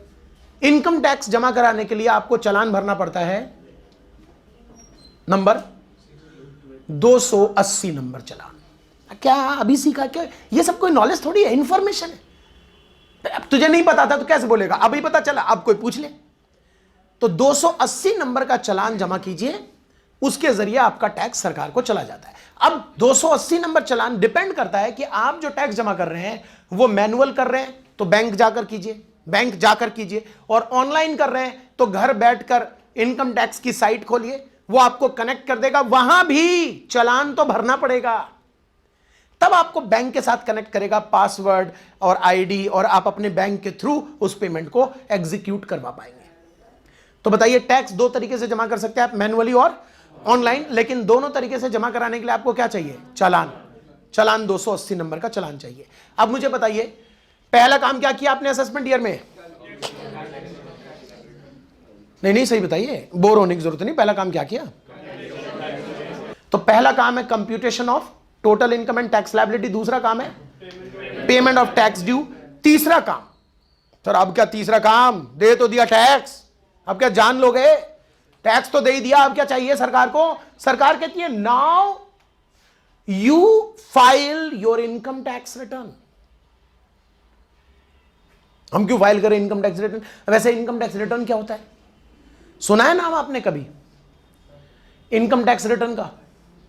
इनकम टैक्स जमा कराने के लिए आपको चालान भरना पड़ता है नंबर 280 नंबर चालान। क्या अभी सीखा क्या? ये सब कोई नॉलेज थोड़ी है, इंफॉर्मेशन है। अब तुझे नहीं पता था तो कैसे बोलेगा? अभी पता चला, अब कोई पूछ ले। तो 280 नंबर का चालान जमा कीजिए, उसके जरिए आपका टैक्स सरकार को चला जाता है। अब 280 नंबर चालान डिपेंड करता है कि आप जो टैक्स जमा कर रहे हैं वो मैनुअल कर रहे हैं तो बैंक जाकर कीजिए, बैंक जाकर कीजिए, और ऑनलाइन कर रहे हैं तो घर बैठकर इनकम टैक्स की साइट खोलिए, वो आपको कनेक्ट कर देगा। वहां भी चालान तो भरना पड़ेगा, तब आपको बैंक के साथ कनेक्ट करेगा, पासवर्ड और आईडी, और आप अपने बैंक के थ्रू उस पेमेंट को एग्जीक्यूट करवा पाएंगे। तो बताइए टैक्स दो तरीके से जमा कर सकते हैं आप, मैनुअली और ऑनलाइन, लेकिन दोनों तरीके से जमा कराने के लिए आपको क्या चाहिए? चालान। चालान 280 नंबर का चालान चाहिए। अब मुझे बताइए पहला काम क्या किया आपने असेसमेंट ईयर में? नहीं सही बताइए, बोर होने की जरूरत नहीं। पहला काम क्या किया? तो पहला काम है computation of total income and tax liability, दूसरा काम है पेमेंट ऑफ टैक्स ड्यू, तीसरा काम, सर अब क्या तीसरा काम, दे तो दिया टैक्स, अब क्या जान लोगे, टैक्स तो दे ही दिया, अब क्या चाहिए सरकार को? सरकार कहती है now you file your income tax return. हम क्यों फाइल करें इनकम टैक्स रिटर्न? वैसे इनकम टैक्स रिटर्न क्या होता है, सुना है नाम आपने कभी इनकम टैक्स रिटर्न का?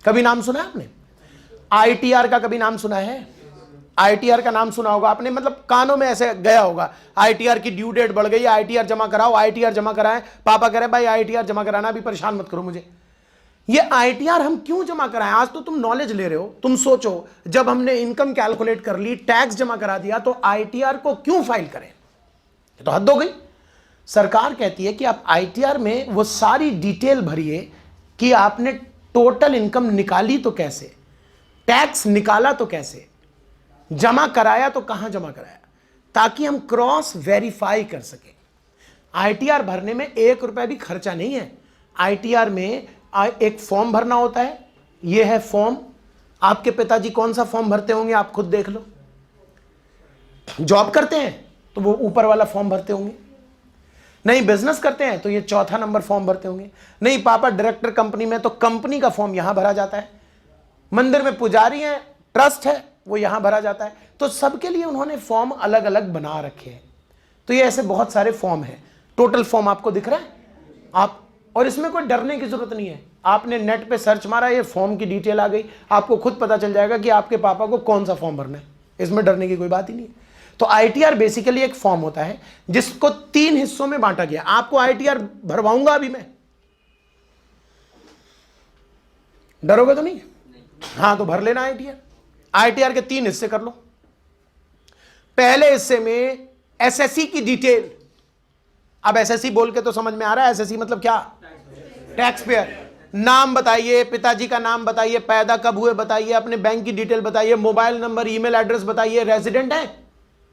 कभी नाम सुना है आपने? आईटीआर का कभी नाम सुना है? आईटीआर का नाम सुना होगा आपने, मतलब कानों में ऐसे गया होगा, आईटीआर की ड्यू डेट बढ़ गई, आईटीआर जमा कराओ, आईटीआर जमा कराएं, पापा कह रहे भाई आईटीआर जमा कराना, अभी परेशान मत करो मुझे। ये आईटीआर हम क्यों जमा कराएं? आज तो तुम नॉलेज ले रहे हो, तुम सोचो जब हमने इनकम कैलकुलेट कर ली, टैक्स जमा करा दिया, तो आईटीआर को क्यों फाइल करें? ये तो हद हो गई। सरकार कहती है कि आप आईटीआर में वो सारी डिटेल भरिए कि आपने टोटल इनकम निकाली तो कैसे, टैक्स निकाला तो कैसे, जमा कराया तो कहां जमा कराया, ताकि हम क्रॉस वेरीफाई कर सकें। आईटीआर भरने में 1 रुपया भी खर्चा नहीं है। आईटीआर में एक फॉर्म भरना होता है, यह है फॉर्म। आपके पिताजी कौन सा फॉर्म भरते होंगे आप खुद देख लो। जॉब करते हैं तो वो ऊपर वाला फॉर्म भरते होंगे, नहीं बिजनेस करते हैं तो ये 4था नंबर फॉर्म भरते होंगे, नहीं पापा डायरेक्टर कंपनी में तो कंपनी का फॉर्म यहां भरा जाता है, मंदिर में पुजारी हैं, ट्रस्ट है, वो यहां भरा जाता है। तो सबके लिए उन्होंने फॉर्म अलग अलग बना रखे हैं। तो ये ऐसे बहुत सारे फॉर्म हैं। टोटल फॉर्म आपको दिख रहा है आप, और इसमें कोई डरने की जरूरत नहीं है। आपने नेट पे सर्च मारा, ये फॉर्म की डिटेल आ गई, आपको खुद पता चल जाएगा कि आपके पापा को कौन सा फॉर्म भरना है। इसमें डरने की कोई बात ही नहीं है। तो आईटीआर बेसिकली एक फॉर्म होता है जिसको 3 हिस्सों में बांटा गया। आपको आईटीआर भरवाऊंगा अभी मैं, डरोगे तो नहीं? हाँ तो भर लेना आईटीआर। आईटीआर के 3 हिस्से कर लो। पहले हिस्से में एसएससी की डिटेल। अब एसएससी बोल के तो समझ में आ रहा है, एसएससी मतलब क्या? Tax payer. नाम बताइए, पिताजी का नाम बताइए, पैदा कब हुए बताइए, अपने बैंक की डिटेल बताइए, मोबाइल नंबर, ईमेल एड्रेस बताइए, रेजिडेंट है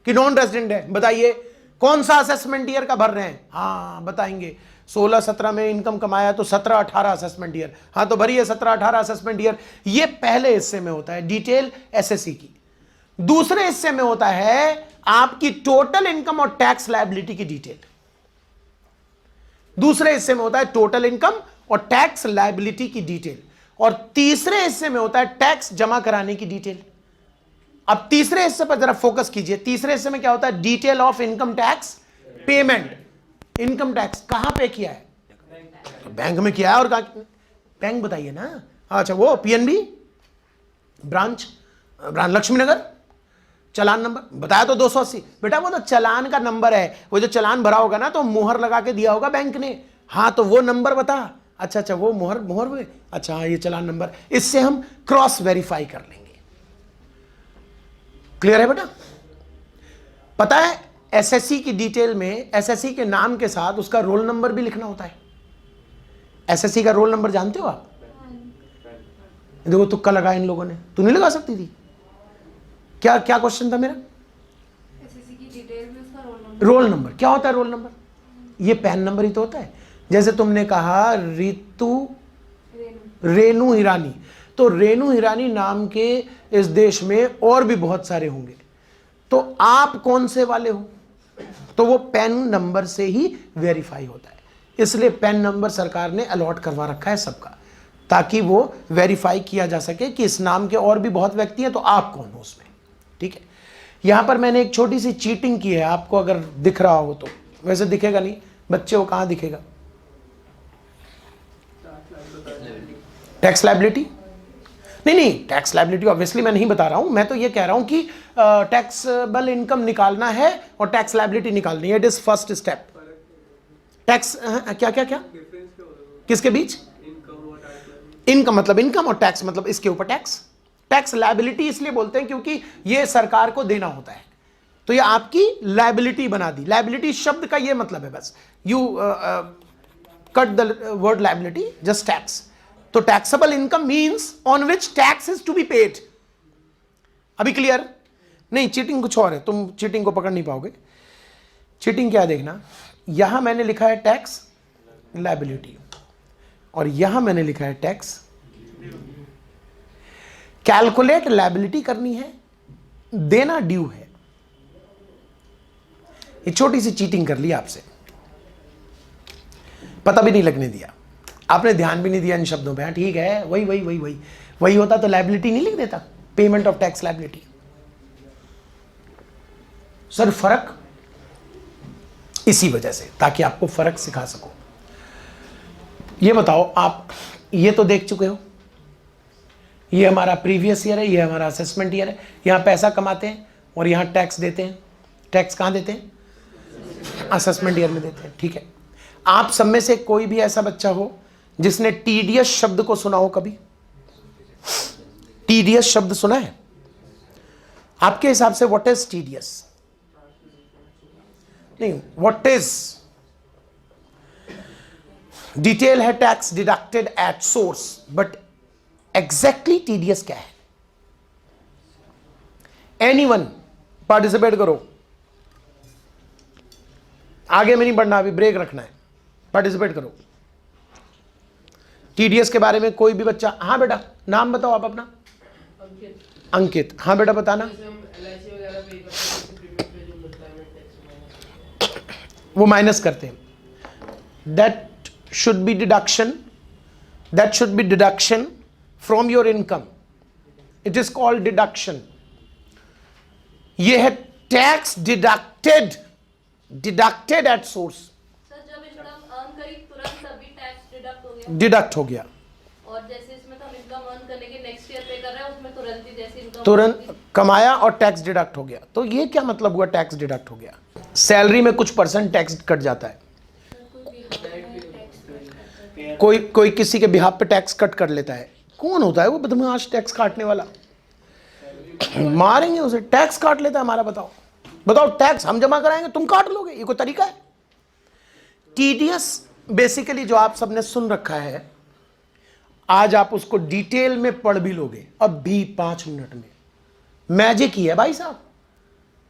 कि नॉन रेजिडेंट है बताइए, कौन सा असेसमेंट ईयर का भर रहे हैं, हाँ बताएंगे, 16-17 में इनकम कमाया तो 17-18 असेसमेंट ईयर, हाँ तो भरिए 17-18 असेसमेंट ईयर। ये पहले हिस्से में होता है डिटेल एसएससी की। दूसरे हिस्से में होता है आपकी टोटल इनकम और टैक्स लायबिलिटी की डिटेल। दूसरे हिस्से में होता है टोटल इनकम और टैक्स लायबिलिटी की डिटेल। और तीसरे हिस्से में होता है टैक्स जमा कराने की डिटेल। अब तीसरे हिस्से पर जरा फोकस कीजिए। तीसरे हिस्से में क्या होता है? Detail of income tax payment. Income tax कहां पे किया है? बैंक में किया है। और बैंक बताइए ना। अच्छा वो पीएनबी ब्रांच लक्ष्मी नगर, चालान नंबर बताया तो 280। बेटा वो तो चालान का नंबर है, वो जो चालान भरा होगा ना तो मुहर लगा के दिया होगा बैंक ने, हाँ तो वो नंबर बता। अच्छा वो मुहर हुए, अच्छा हाँ ये चालान नंबर, इससे हम क्रॉस वेरीफाई कर लेंगे। क्लियर है बेटा? पता है एसएससी की डिटेल में एसएससी के नाम के साथ उसका रोल नंबर भी लिखना होता है। एसएससी का रोल नंबर जानते हो आप? देखो तुक्का लगा इन लोगों ने, तू नहीं लगा सकती थी क्या? क्या क्वेश्चन था मेरा? एसएससी की डिटेल में उसका रोल नंबर क्या होता है? रोल नंबर ये पैन नंबर ही तो होता है। जैसे तुमने कहा रितु रेणु हिरानी, तो रेणु हिरानी नाम के इस देश में और भी बहुत सारे होंगे, तो आप कौन से वाले हो? तो वो पैन नंबर से ही वेरीफाई होता है। इसलिए पैन नंबर सरकार ने अलॉट करवा रखा है सबका, ताकि वो वेरीफाई किया जा सके कि इस नाम के और भी बहुत व्यक्ति हैं, तो आप कौन हो उसमें। ठीक है, यहां पर मैंने एक छोटी सी चीटिंग की है, आपको अगर दिख रहा हो तो, वैसे दिखेगा नहीं, बच्चे को कहां दिखेगा? टैक्स लायबिलिटी नहीं, टैक्स लायबिलिटी ऑब्वियसली मैं नहीं बता रहा हूं, मैं तो ये कह रहा हूं कि टैक्सेबल इनकम निकालना है और टैक्स लायबिलिटी निकालनी है। It is first step. Tax क्या क्या क्या किसके बीच? इनकम मतलब इनकम और टैक्स मतलब इसके ऊपर टैक्स। टैक्स लायबिलिटी इसलिए बोलते हैं क्योंकि ये सरकार को देना होता है, तो ये आपकी लायबिलिटी बना दी। लायबिलिटी शब्द का ये मतलब है, बस you cut the word liability, just tax. तो taxable income means on which tax is to be paid. अभी क्लियर? नहीं, चीटिंग कुछ और है, तुम चीटिंग को पकड़ नहीं पाओगे। चीटिंग क्या देखना, यहां मैंने लिखा है टैक्स लायबिलिटी और यहां मैंने लिखा है टैक्स कैलकुलेट लायबिलिटी करनी है, देना ड्यू है। ये छोटी सी चीटिंग कर ली आपसे, पता भी नहीं लगने दिया, आपने ध्यान भी नहीं दिया इन शब्दों पे। हाँ ठीक है, वही वही वही वही वही होता तो लायबिलिटी नहीं लिख देता, payment of tax liability. Sir फर्क इसी वजह से, ताकि आपको फर्क सिखा सको। ये बताओ, आप ये तो देख चुके हो, ये हमारा प्रीवियस ईयर है, ये हमारा असेसमेंट ईयर है। यहां पैसा कमाते हैं और यहां टैक्स देते हैं। टैक्स कहां देते हैं? असेसमेंट ईयर में देते हैं। ठीक है, आप सब में से कोई भी ऐसा बच्चा हो जिसने टीडीएस शब्द को सुना हो कभी? टीडीएस शब्द सुना है? आपके हिसाब से व्हाट इज टीडीएस? नहीं, व्हाट इज? डिटेल है tax deducted at source, but exactly TDS क्या है? एनीवन पार्टिसिपेट करो, आगे में नहीं बढ़ना, अभी ब्रेक रखना है, पार्टिसिपेट करो। टीडीएस के बारे में कोई भी बच्चा? हाँ बेटा, नाम बताओ आप अपना। अंकित। हाँ बेटा बताना। वो माइनस करते हैं। That should be deduction, that should be deduction from your income, it is called deduction. ये है tax deducted, deducted at source. Sir जब इनकम अर्न करी तुरंत तभी टैक्स डिडक्ट हो गया? डिडक्ट हो गया। और जैसे इसमें तो हम इनकम अर्न करने के नेक्स्ट ईयर पे कर रहे हैं, उसमें तुरंत ही जैसे इनकम तुरंत कमाया और टैक्स डिडक्ट हो गया। तो ये क्या मतलब हुआ टैक्स डिडक्ट हो गया? सैलरी में कुछ परसेंट टैक्स कट जाता है, कोई किसी के बिहाफ पे टैक्स कट कर लेता है। कौन होता है वो बदमाश टैक्स काटने वाला? मारेंगे उसे, टैक्स काट लेता है हमारा। बताओ बताओ, टैक्स हम जमा कराएंगे, तुम काट लोगे, ये कोई तरीका है? टीडीएस बेसिकली जो आप सबने सुन रखा है, आज आप उसको डिटेल में पढ़ भी लोगे, अब भी 5 मिनट में। मैजिक ही है भाई साहब।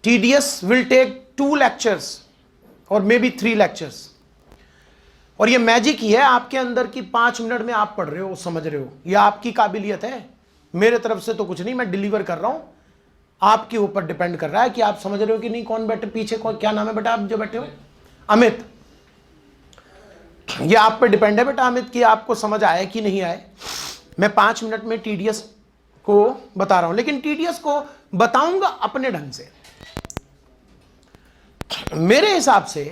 टीडीएस विल टेक 2 लेक्चर्स और मे बी 3 लेक्चर्स, और ये मैजिक ही है आपके अंदर की 5 मिनट में आप पढ़ रहे हो, समझ रहे हो। ये आपकी काबिलियत है, मेरे तरफ से तो कुछ नहीं, मैं डिलीवर कर रहा हूं, आपके ऊपर डिपेंड कर रहा है कि आप समझ रहे हो कि नहीं। कौन बैठे पीछे, कौन, क्या नाम है बेटा आप जो बैठे हो? अमित। ये आप पे डिपेंड है बेटा अमित कि आपको समझ आए कि नहीं आए। मैं 5 मिनट में टीडीएस को बता रहा हूं, लेकिन टीडीएस को बताऊंगा अपने ढंग से। मेरे हिसाब से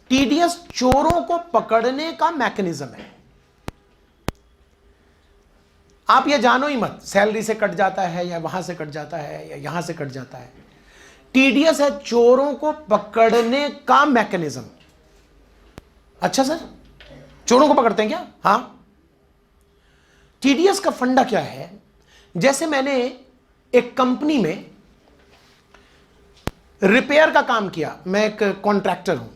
टीडीएस चोरों को पकड़ने का मैकेनिज्म है। आप ये जानो ही मत सैलरी से कट जाता है या वहां से कट जाता है या यहां से कट जाता है। टीडीएस है चोरों को पकड़ने का मैकेनिज्म। अच्छा सर, चोरों को पकड़ते हैं क्या? हां। टीडीएस का फंडा क्या है? जैसे मैंने एक कंपनी में रिपेयर का काम किया, मैं एक कॉन्ट्रैक्टर हूं,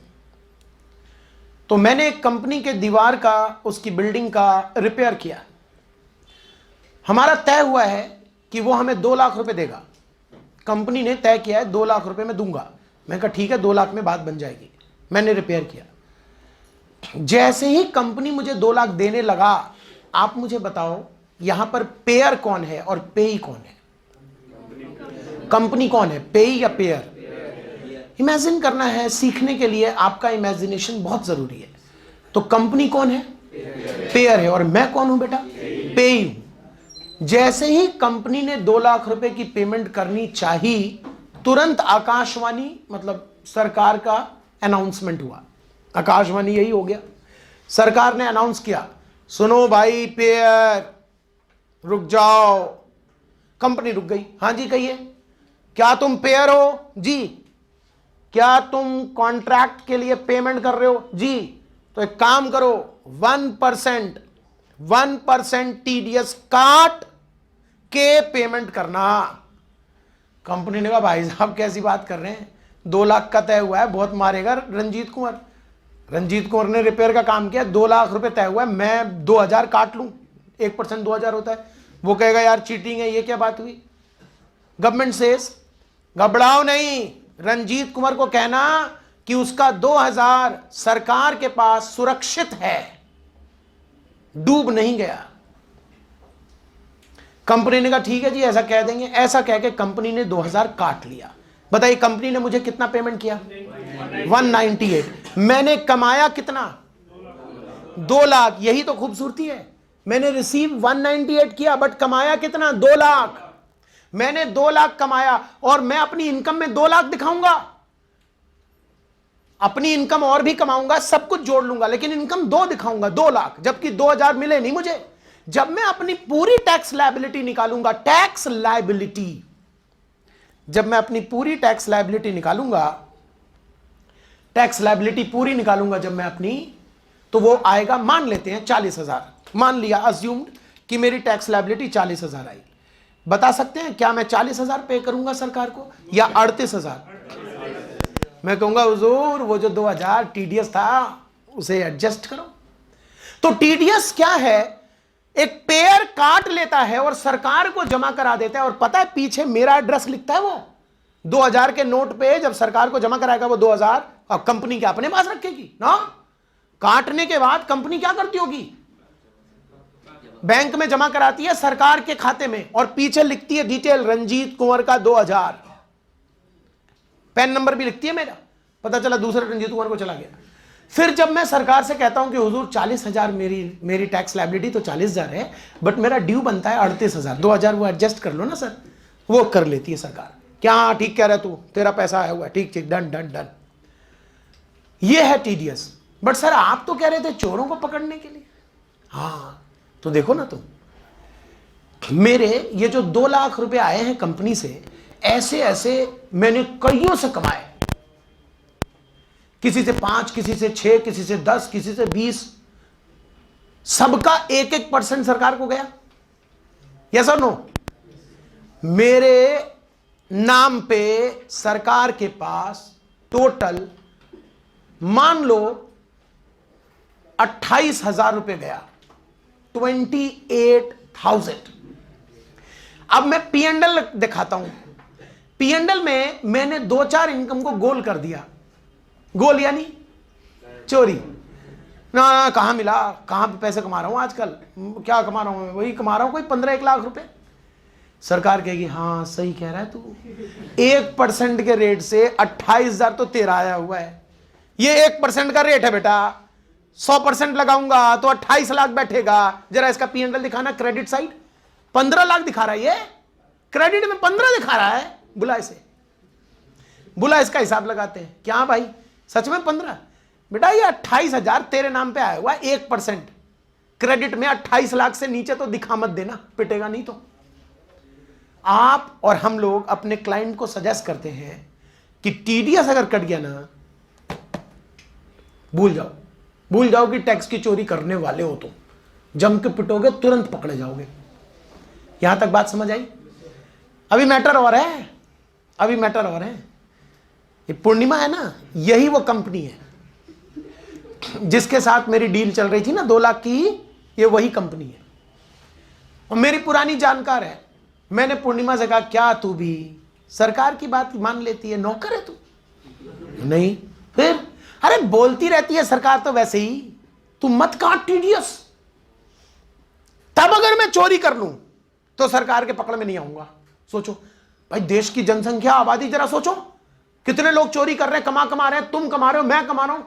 तो मैंने एक कंपनी के दीवार का, उसकी बिल्डिंग का रिपेयर किया। हमारा तय हुआ है कि वो हमें 2 लाख रुपए देगा। कंपनी ने तय किया है 2 लाख रुपए मैं दूंगा। मैं कहा ठीक है, 2 लाख में बात बन जाएगी। मैंने रिपेयर किया। जैसे ही कंपनी मुझे 2 लाख देने लगा, आप मुझे बताओ यहां पर पेयर कौन है और पेई कौन है? कंपनी कौन है, पेई या पेयर? इमेजिन करना है, सीखने के लिए आपका इमेजिनेशन बहुत जरूरी है। तो कंपनी कौन है? पेयर है। और मैं कौन हूं बेटा? पेई हूं। जैसे ही कंपनी ने 2 लाख रुपए की पेमेंट करनी चाहिए, तुरंत आकाशवाणी मतलब सरकार का अनाउंसमेंट हुआ। आकाशवाणी यही हो गया, सरकार ने अनाउंस किया, सुनो भाई पेयर रुक जाओ। कंपनी रुक गई। हाँ जी कहिए, क्या तुम पेयर हो? जी। क्या तुम कॉन्ट्रैक्ट के लिए पेमेंट कर रहे हो? जी। तो एक काम करो, 1% टीडीएस काट के पेमेंट करना। कंपनी ने कहा भाई साहब कैसी बात कर रहे हैं, 2 लाख का तय हुआ है, बहुत मारेगा रंजीत कुंवर। रंजीत कुंवर ने रिपेयर का काम किया, 2 लाख रुपए तय हुआ है, मैं 2000 काट लूं, 1% 2000 होता है। वो कहेगा यार चीटिंग है, ये क्या बात हुई? गवर्नमेंट सेज घबराओ नहीं, रंजीत कुंवर को कहना कि उसका 2000 सरकार के पास सुरक्षित है, डूब नहीं गया। कंपनी ने कहा ठीक है जी ऐसा कह देंगे। ऐसा कह के कंपनी ने 2000 काट लिया। बताइए कंपनी ने मुझे कितना पेमेंट किया? 198। मैंने कमाया कितना? 2 लाख। यही तो खूबसूरती है, मैंने रिसीव 198 किया बट कमाया कितना? 2 लाख। मैंने 2 लाख कमाया और मैं अपनी इनकम में 2 लाख दिखाऊंगा। अपनी इनकम और भी कमाऊंगा, सब कुछ जोड़ लूंगा, लेकिन इनकम 2 दिखाऊंगा, 2 लाख, जबकि 2000 मिले नहीं मुझे। जब मैं अपनी पूरी टैक्स लायबिलिटी निकालूंगा, टैक्स लायबिलिटी, जब मैं अपनी पूरी टैक्स लायबिलिटी निकालूंगा, टैक्स लायबिलिटी पूरी निकालूंगा जब मैं अपनी, तो वो आएगा, मान लेते हैं 40,000। मान लिया, अज्यूम्ड कि मेरी टैक्स लायबिलिटी 40,000 आई। बता सकते हैं क्या मैं 40,000 पे करूंगा सरकार को या 38,000? मैं कहूंगा हुजूर वो जो 2000 टीडीएस था उसे एडजस्ट करो। तो टीडीएस क्या है? एक पेयर काट लेता है और सरकार को जमा करा देता है, और पता है पीछे मेरा एड्रेस लिखता है। वो 2000 के नोट पे जब सरकार को जमा कराएगा वो 2000, और कंपनी क्या अपने पास रखेगी ना? काटने के बाद कंपनी क्या करती होगी? बैंक में जमा कराती है सरकार के खाते में, और पीछे लिखती है डिटेल, रंजीत कुंवर का 2000, पैन नंबर भी लिखती है मेरा। पता चला दूसरे रंजीत कुंवर को चला गया। फिर जब मैं सरकार से कहता हूं कि हुजूर 40,000 मेरी टैक्स लायबिलिटी तो 40,000 है, बट मेरा ड्यू बनता है 38,000, 2000 वो एडजस्ट कर लो ना सर। वो कर लेती है सरकार। क्या ठीक कह रहा तू, तेरा पैसा आया हुआ है, ठीक ठीक, डन डन डन। ये है टीडीएस। बट सर आप तो कह रहे थे चोरों को पकड़ने के लिए। हाँ तो देखो ना तुम, मेरे ये जो 2 लाख रुपए आए हैं कंपनी से, ऐसे ऐसे मैंने कईयों से कमाए। किसी से 5, किसी से 6, किसी से 10, किसी से 20, सबका 1-1% सरकार को गया। यस और नो? मेरे नाम पे सरकार के पास टोटल मान लो 28,000 रुपए गया, 28,000। अब मैं P&L दिखाता हूं। P&L में मैंने 2-4 इनकम को गोल कर दिया। गोल यानी चोरी ना। कहां मिला, कहां पे पैसे कमा रहा हूं आजकल, क्या कमा रहा हूं? वही कमा रहा हूं कोई 15-1 लाख रुपए। सरकार कहेगी हाँ सही कह रहा है तू, 1% के रेट से 28,000 तो तेरा आया हुआ है। ये 1% का रेट है बेटा, 100% लगाऊंगा तो 28 लाख बैठेगा। जरा इसका P&L दिखाना, क्रेडिट साइड 15 लाख दिखा रहा है, ये क्रेडिट में 15 दिखा रहा है। बुला इसे, बुला, इसका हिसाब लगाते हैं। क्या भाई सच में 15? बेटा ये 28,000 तेरे नाम पे आया हुआ है, 1% क्रेडिट में 28 लाख से नीचे तो दिखा मत देना, पिटेगा नहीं तो। आप और हम लोग अपने क्लाइंट को सजेस्ट करते हैं कि टीडीएस अगर कट गया ना, भूल जाओ, भूल जाओ कि टैक्स की चोरी करने वाले हो तुम। जम के पिटोगे, तुरंत पकड़े जाओगे। यहां तक बात समझ आई? अभी मैटर और है, अभी मैटर और है। ये पूर्णिमा है ना, यही वो कंपनी है जिसके साथ मेरी डील चल रही थी ना 2 लाख की, ये वही कंपनी है और मेरी पुरानी जानकार है। मैंने पूर्णिमा से कहा क्या तू भी सरकार की बात मान लेती है, नौकर है तू? नहीं। फिर अरे बोलती रहती है सरकार तो वैसे ही, तू मत काट टीडीएस। तब अगर मैं चोरी कर लूं तो सरकार के पकड़ में नहीं आऊंगा। सोचो भाई, देश की जनसंख्या, आबादी, जरा सोचो कितने लोग चोरी कर रहे हैं, कमा रहे हैं, तुम कमा रहे हो, मैं कमा रहा हूं,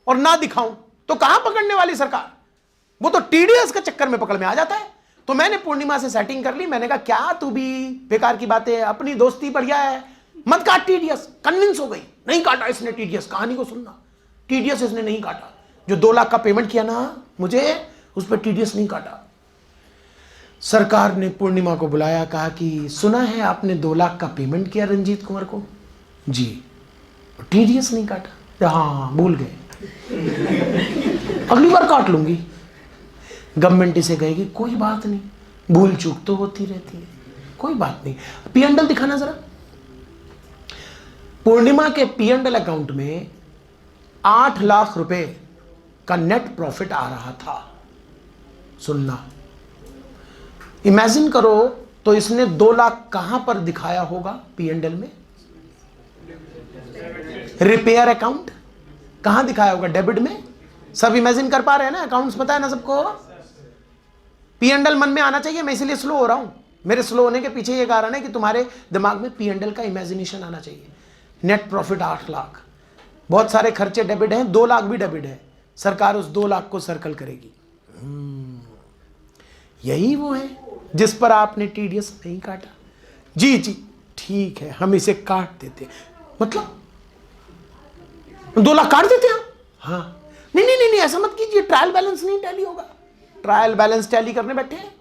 और ना दिखाऊं तो कहां पकड़ने वाली सरकार? वो तो टीडीएस के चक्कर में पकड़ में आ जाता है। तो मैंने पूर्णिमा से सेटिंग कर ली। मैंने कहा क्या तू भी बेकार की बातें, अपनी दोस्ती बढ़िया है, मत काट टीडीएस। कन्विंस हो गई, नहीं काटा इसने टीडीएस। कहानी को सुनना, टीडीएस इसने नहीं काटा। जो 2 लाख का पेमेंट किया ना मुझे, उस पर टीडीएस नहीं काटा। सरकार ने पूर्णिमा को बुलाया, कहा कि सुना है आपने 2 लाख का पेमेंट किया रंजीत कुंवर को? जी। टीडीएस नहीं काटा? हाँ भूल गए, अगली बार काट लूंगी। गवर्नमेंट इसे कहेगी कोई बात नहीं, भूल चूक तो होती रहती है, कोई बात नहीं। P&L दिखाना जरा। पूर्णिमा के P&L अकाउंट में 8 लाख रुपए का नेट प्रॉफिट आ रहा था। सुनना, इमेजिन करो तो इसने 2 लाख कहां पर दिखाया होगा P&L में? रिपेयर अकाउंट कहां दिखाया होगा? डेबिट में। सब इमेजिन कर पा रहे हैं ना? अकाउंट्स पता है ना सबको? P&L मन में आना चाहिए, मैं इसलिए स्लो हो रहा हूं। मेरे स्लो होने के पीछे ये कारण है कि तुम्हारे दिमाग में P&L का इमेजिनेशन आना चाहिए। नेट प्रॉफिट 8 लाख, बहुत सारे खर्चे डेबिट हैं, 2 लाख भी डेबिट है, सरकार उस 2 लाख को सर्कल करेगी। यही वो है जिस पर आपने TDS नहीं काटा। जी जी ठीक है, हम इसे काट देते, मतलब 2 लाख काट देते हैं। हाँ नहीं नहीं नहीं नहीं, ऐसा मत कीजिए, ट्रायल बैलेंस नहीं टैली होगा। ट्रायल बैलेंस टैली करने बैठे हैं,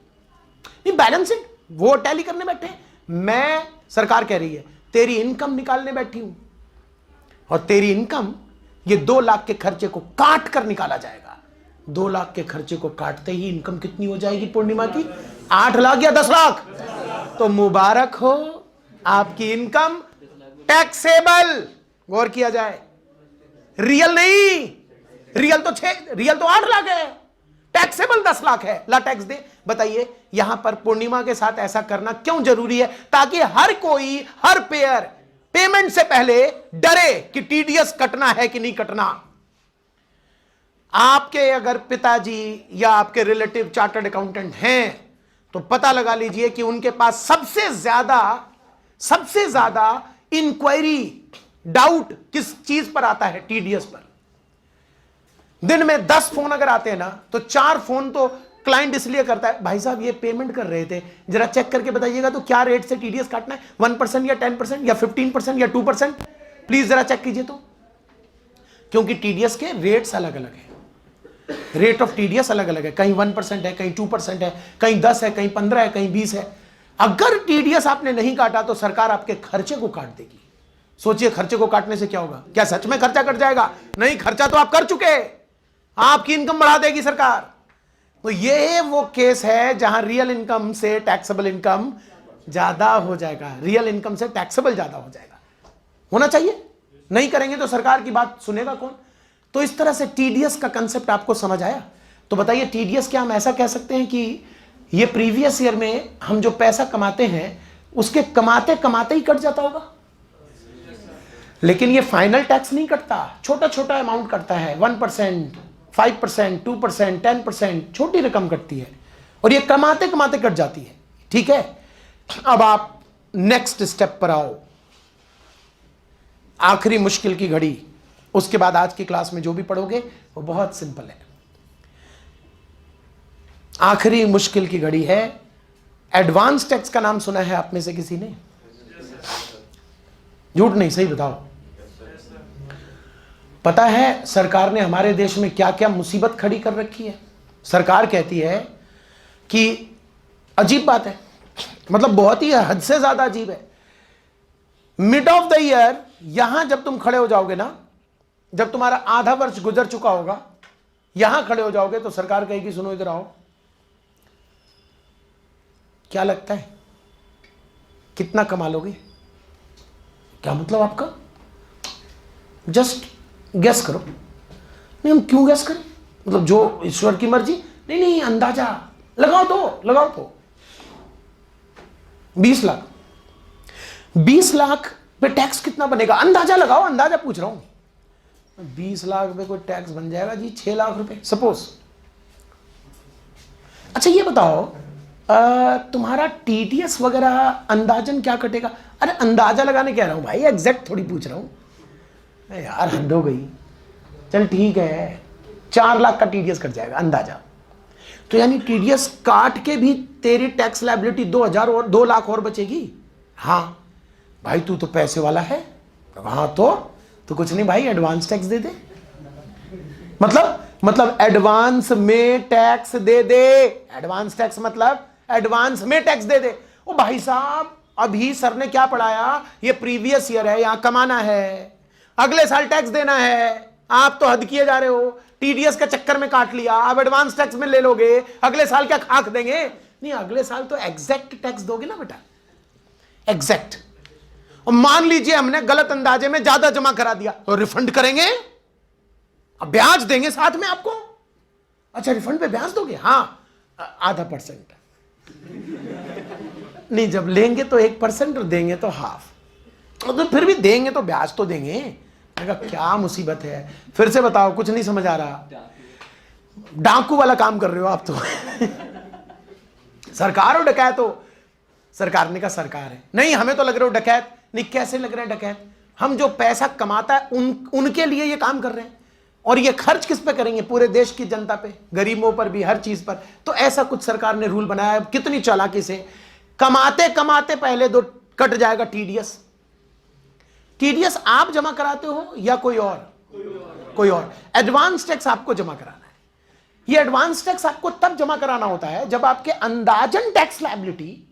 नहीं बैलेंस शीट वो टैली करने बैठे हैं। मैं, सरकार कह रही है तेरी इनकम निकालने बैठी हूं, और तेरी इनकम ये 2 लाख के खर्चे को काट कर निकाला जाएगा। 2 लाख के खर्चे को काटते ही इनकम कितनी हो जाएगी पूर्णिमा की? 8 लाख या 10 लाख? तो मुबारक हो, आपकी इनकम टैक्सेबल। गौर किया जाए, रियल नहीं, रियल तो 8 लाख है, टैक्सेबल 10 लाख है। ला टैक्स दे। बताइए यहां पर पूर्णिमा के साथ ऐसा करना क्यों जरूरी है? ताकि हर कोई, हर पेयर पेमेंट से पहले डरे कि TDS कटना है कि नहीं कटना। आपके अगर पिताजी या आपके रिलेटिव चार्टर्ड अकाउंटेंट हैं तो पता लगा लीजिए कि उनके पास सबसे ज्यादा इंक्वायरी, डाउट किस चीज पर आता है? TDS पर। दिन में 10 फोन अगर आते हैं ना, तो 4 फोन तो क्लाइंट इसलिए करता है, भाई साहब ये पेमेंट कर रहे थे, जरा चेक करके बताइएगा तो क्या रेट से TDS काटना है, 1% या 10% या 15% या 2%, प्लीज जरा चेक कीजिए। तो क्योंकि TDS के रेट्स अलग अलग है, रेट ऑफ TDS अलग अलग है, कहीं 1% है, कहीं 2% है, कहीं 10 है, कहीं 15 है, कहीं 20 है। अगर TDS आपने नहीं काटा तो सरकार आपके खर्चे को काट देगी। सोचिए खर्चे को काटने से क्या होगा? क्या सच में खर्चा कट जाएगा? नहीं, खर्चा तो आप कर चुके, आपकी इनकम बढ़ा देगी सरकार। तो ये वो केस है जहां रियल इनकम से टैक्सेबल इनकम ज्यादा हो जाएगा, रियल इनकम से टैक्सेबल ज्यादा हो जाएगा। होना चाहिए, नहीं करेंगे तो सरकार की बात सुनेगा कौन? तो इस तरह से TDS का कंसेप्ट आपको समझ आया? तो बताइए TDS क्या हम ऐसा कह सकते हैं कि ये प्रीवियस ईयर में हम जो पैसा कमाते हैं उसके कमाते कमाते ही कट जाता होगा? लेकिन ये फाइनल टैक्स नहीं कटता, छोटा छोटा अमाउंट कटता है, 1%, 5%, 2%, 10%, छोटी रकम कटती है, और ये कमाते कमाते कट जाती है। ठीक है, अब आप नेक्स्ट स्टेप पर आओ, आखिरी मुश्किल की घड़ी। उसके बाद आज की क्लास में जो भी पढ़ोगे वो बहुत सिंपल है। आखिरी मुश्किल की घड़ी है एडवांस टैक्स। का नाम सुना है आप में से किसी ने? झूठ नहीं, सही बताओ। पता है सरकार ने हमारे देश में क्या क्या मुसीबत खड़ी कर रखी है? सरकार कहती है कि अजीब बात है, मतलब बहुत ही हद से ज्यादा अजीब है। मिड ऑफ द ईयर यहां जब तुम खड़े हो जाओगे ना, जब तुम्हारा आधा वर्ष गुजर चुका होगा, यहां खड़े हो जाओगे तो सरकार कहेगी सुनो इधर आओ, क्या लगता है कितना कमा लोगे? क्या मतलब आपका? जस्ट गैस करो। नहीं, हम क्यों गैस करें? मतलब जो ईश्वर की मर्जी। नहीं नहीं, अंदाजा लगाओ तो 20 लाख। 20 लाख पे टैक्स कितना बनेगा? अंदाजा लगाओ, अंदाजा पूछ रहा हूं। 20 लाख पे कोई टैक्स बन जाएगा जी 6 लाख रुपए सपोज। अच्छा ये बताओ तुम्हारा TDS वगैरह अंदाजन क्या कटेगा? अरे अंदाजा लगाने कह रहा हूं भाई, एग्जैक्ट थोड़ी पूछ रहा हूं। यार हद हो गई। चल ठीक है, 4 लाख का TDS कट जाएगा अंदाजा। तो यानी TDS काट के भी तेरी टैक्स लायबिलिटी 2000 और 2 लाख और बचेगी। हाँ भाई तू तो पैसे वाला है। हाँ तो कुछ नहीं भाई, एडवांस टैक्स दे दे। मतलब एडवांस में टैक्स दे दे। एडवांस टैक्स मतलब एडवांस में टैक्स दे दे। ओ भाई साहब, अभी सर ने क्या पढ़ाया? ये प्रीवियस ईयर है, यहां कमाना है, अगले साल टैक्स देना है। आप तो हद किए जा रहे हो, TDS का चक्कर में काट लिया, अब एडवांस टैक्स में ले लोगे, अगले साल क्या खाक देंगे? नहीं, अगले साल तो एग्जैक्ट टैक्स दोगे ना बेटा, एग्जैक्ट। और मान लीजिए हमने गलत अंदाजे में ज्यादा जमा करा दिया तो रिफंड करेंगे, अब ब्याज देंगे साथ में आपको। अच्छा रिफंड पे ब्याज दोगे? हाँ 0.5%। नहीं, जब लेंगे तो 1% और देंगे तो हाफ। तो फिर भी देंगे तो ब्याज तो देंगे। मैंने कहा क्या मुसीबत है? फिर से बताओ, कुछ नहीं समझ आ रहा। डाकू वाला काम कर रहे हो आप तो। सरकार और डकैत हो। सरकार ने कहा सरकार है, नहीं हमें तो लग रहे हो डकैत। नहीं, कैसे लग रहे हैं डकैत? हम जो पैसा कमाता है उनके लिए ये काम कर रहे हैं, और ये खर्च किस पे करेंगे? पूरे देश की जनता पे, गरीबों पर भी, हर चीज पर। तो ऐसा कुछ सरकार ने रूल बनाया है, कितनी चालाकी से। कमाते कमाते पहले दो कट जाएगा टीडीएस। टीडीएस आप जमा कराते हो या कोई और? कोई और। एडवांस टैक्स आपको जमा कराना है। ये एडवांस टैक्स आपको तब जमा कराना होता है जब आपके अंदाजन टैक्स लायबिलिटी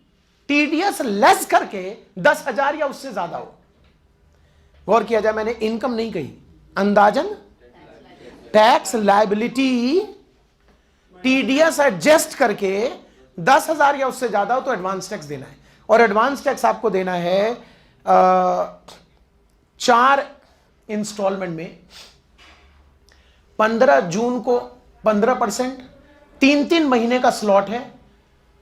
टीडीएस लेस करके 10,000 या उससे ज्यादा हो। गौर किया जाए, मैंने इनकम नहीं कही, अंदाजन टैक्स लायबिलिटी टीडीएस एडजस्ट करके 10,000 या उससे ज्यादा हो तो एडवांस टैक्स देना है। और एडवांस टैक्स आपको देना है 4 इंस्टॉलमेंट में। 15 जून को 15%, 3 महीने का स्लॉट है,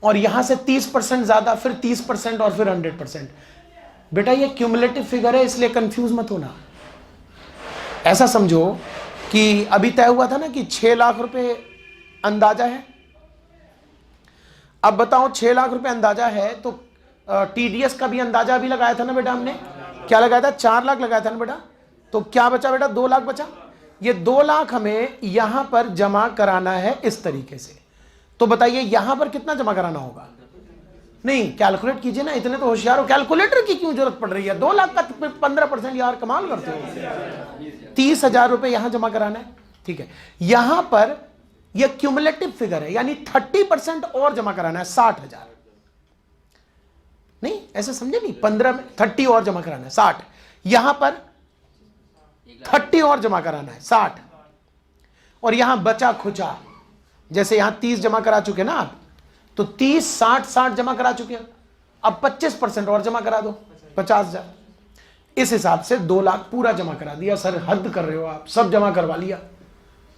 और यहां से 30% ज्यादा, फिर 30% और फिर 100%। बेटा ये क्यूमुलेटिव फिगर है, इसलिए कंफ्यूज मत होना। ऐसा समझो कि अभी तय हुआ था ना कि 6 लाख रुपए अंदाजा है। अब बताओ 6 लाख रुपए अंदाजा है तो टीडीएस का भी अंदाजा भी लगाया था ना बेटा हमने। क्या लगाया था? 4 लाख लगाया था ना बेटा। तो क्या बचा बेटा? 2 लाख बचा। ये 2 लाख हमें यहां पर जमा कराना है इस तरीके से। तो बताइए यहां पर कितना जमा कराना होगा? नहीं, कैलकुलेट कीजिए ना, इतने तो होशियार हो, कैलकुलेटर की क्यों जरूरत पड़ रही है? 2 लाख का 15%, यार कमाल करते हो। 30,000 रुपए यहां जमा कराना है, ठीक है। यहां पर यह क्यूमुलेटिव फिगर है, यानी 30% और जमा कराना है, 60,000। नहीं ऐसे समझे नहीं, 15 में 30 और जमा कराना है, 60। यहां पर 30 और जमा कराना है, 60। और यहां बचा खुचा, जैसे यहां 30 जमा करा चुके ना आप, तो 30, 60, 60 जमा करा चुके हैं। अब 25% और जमा करा दो, 50,000। इस हिसाब से 2 लाख पूरा जमा करा दिया। सर हद कर रहे हो आप, सब जमा करवा लिया,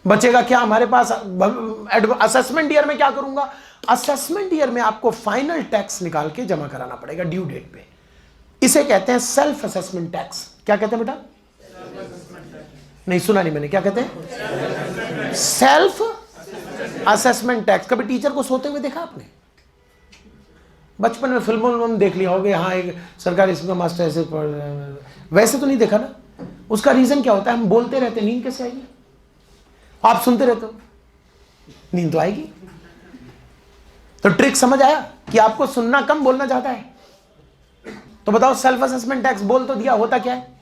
बचेगा क्या हमारे पास? असेसमेंट ईयर में क्या करूंगा? असेसमेंट ईयर में आपको फाइनल टैक्स निकाल के जमा कराना पड़ेगा ड्यू डेट पे। इसे कहते हैं सेल्फ असेसमेंट टैक्स। क्या कहते हैं बेटा? नहीं सुना नहीं मैंने, क्या कहते हैं? Self assessment tax. कभी टीचर को सोते हुए देखा आपने? बचपन में फिल्मों में देख लिया होगा, हाँ एक सरकारी स्कूल का मास्टर ऐसे पढ़ रहा है, वैसे तो नहीं देखा ना। उसका रीजन क्या होता है? हम बोलते रहते, नींद कैसे आएगी? आप सुनते रहते हो, नींद तो आएगी। तो ट्रिक समझ आया कि आपको सुनना कम, बोलना ज्यादा है। तो बताओ सेल्फ असेसमेंट टैक्स बोल तो दिया, होता क्या है?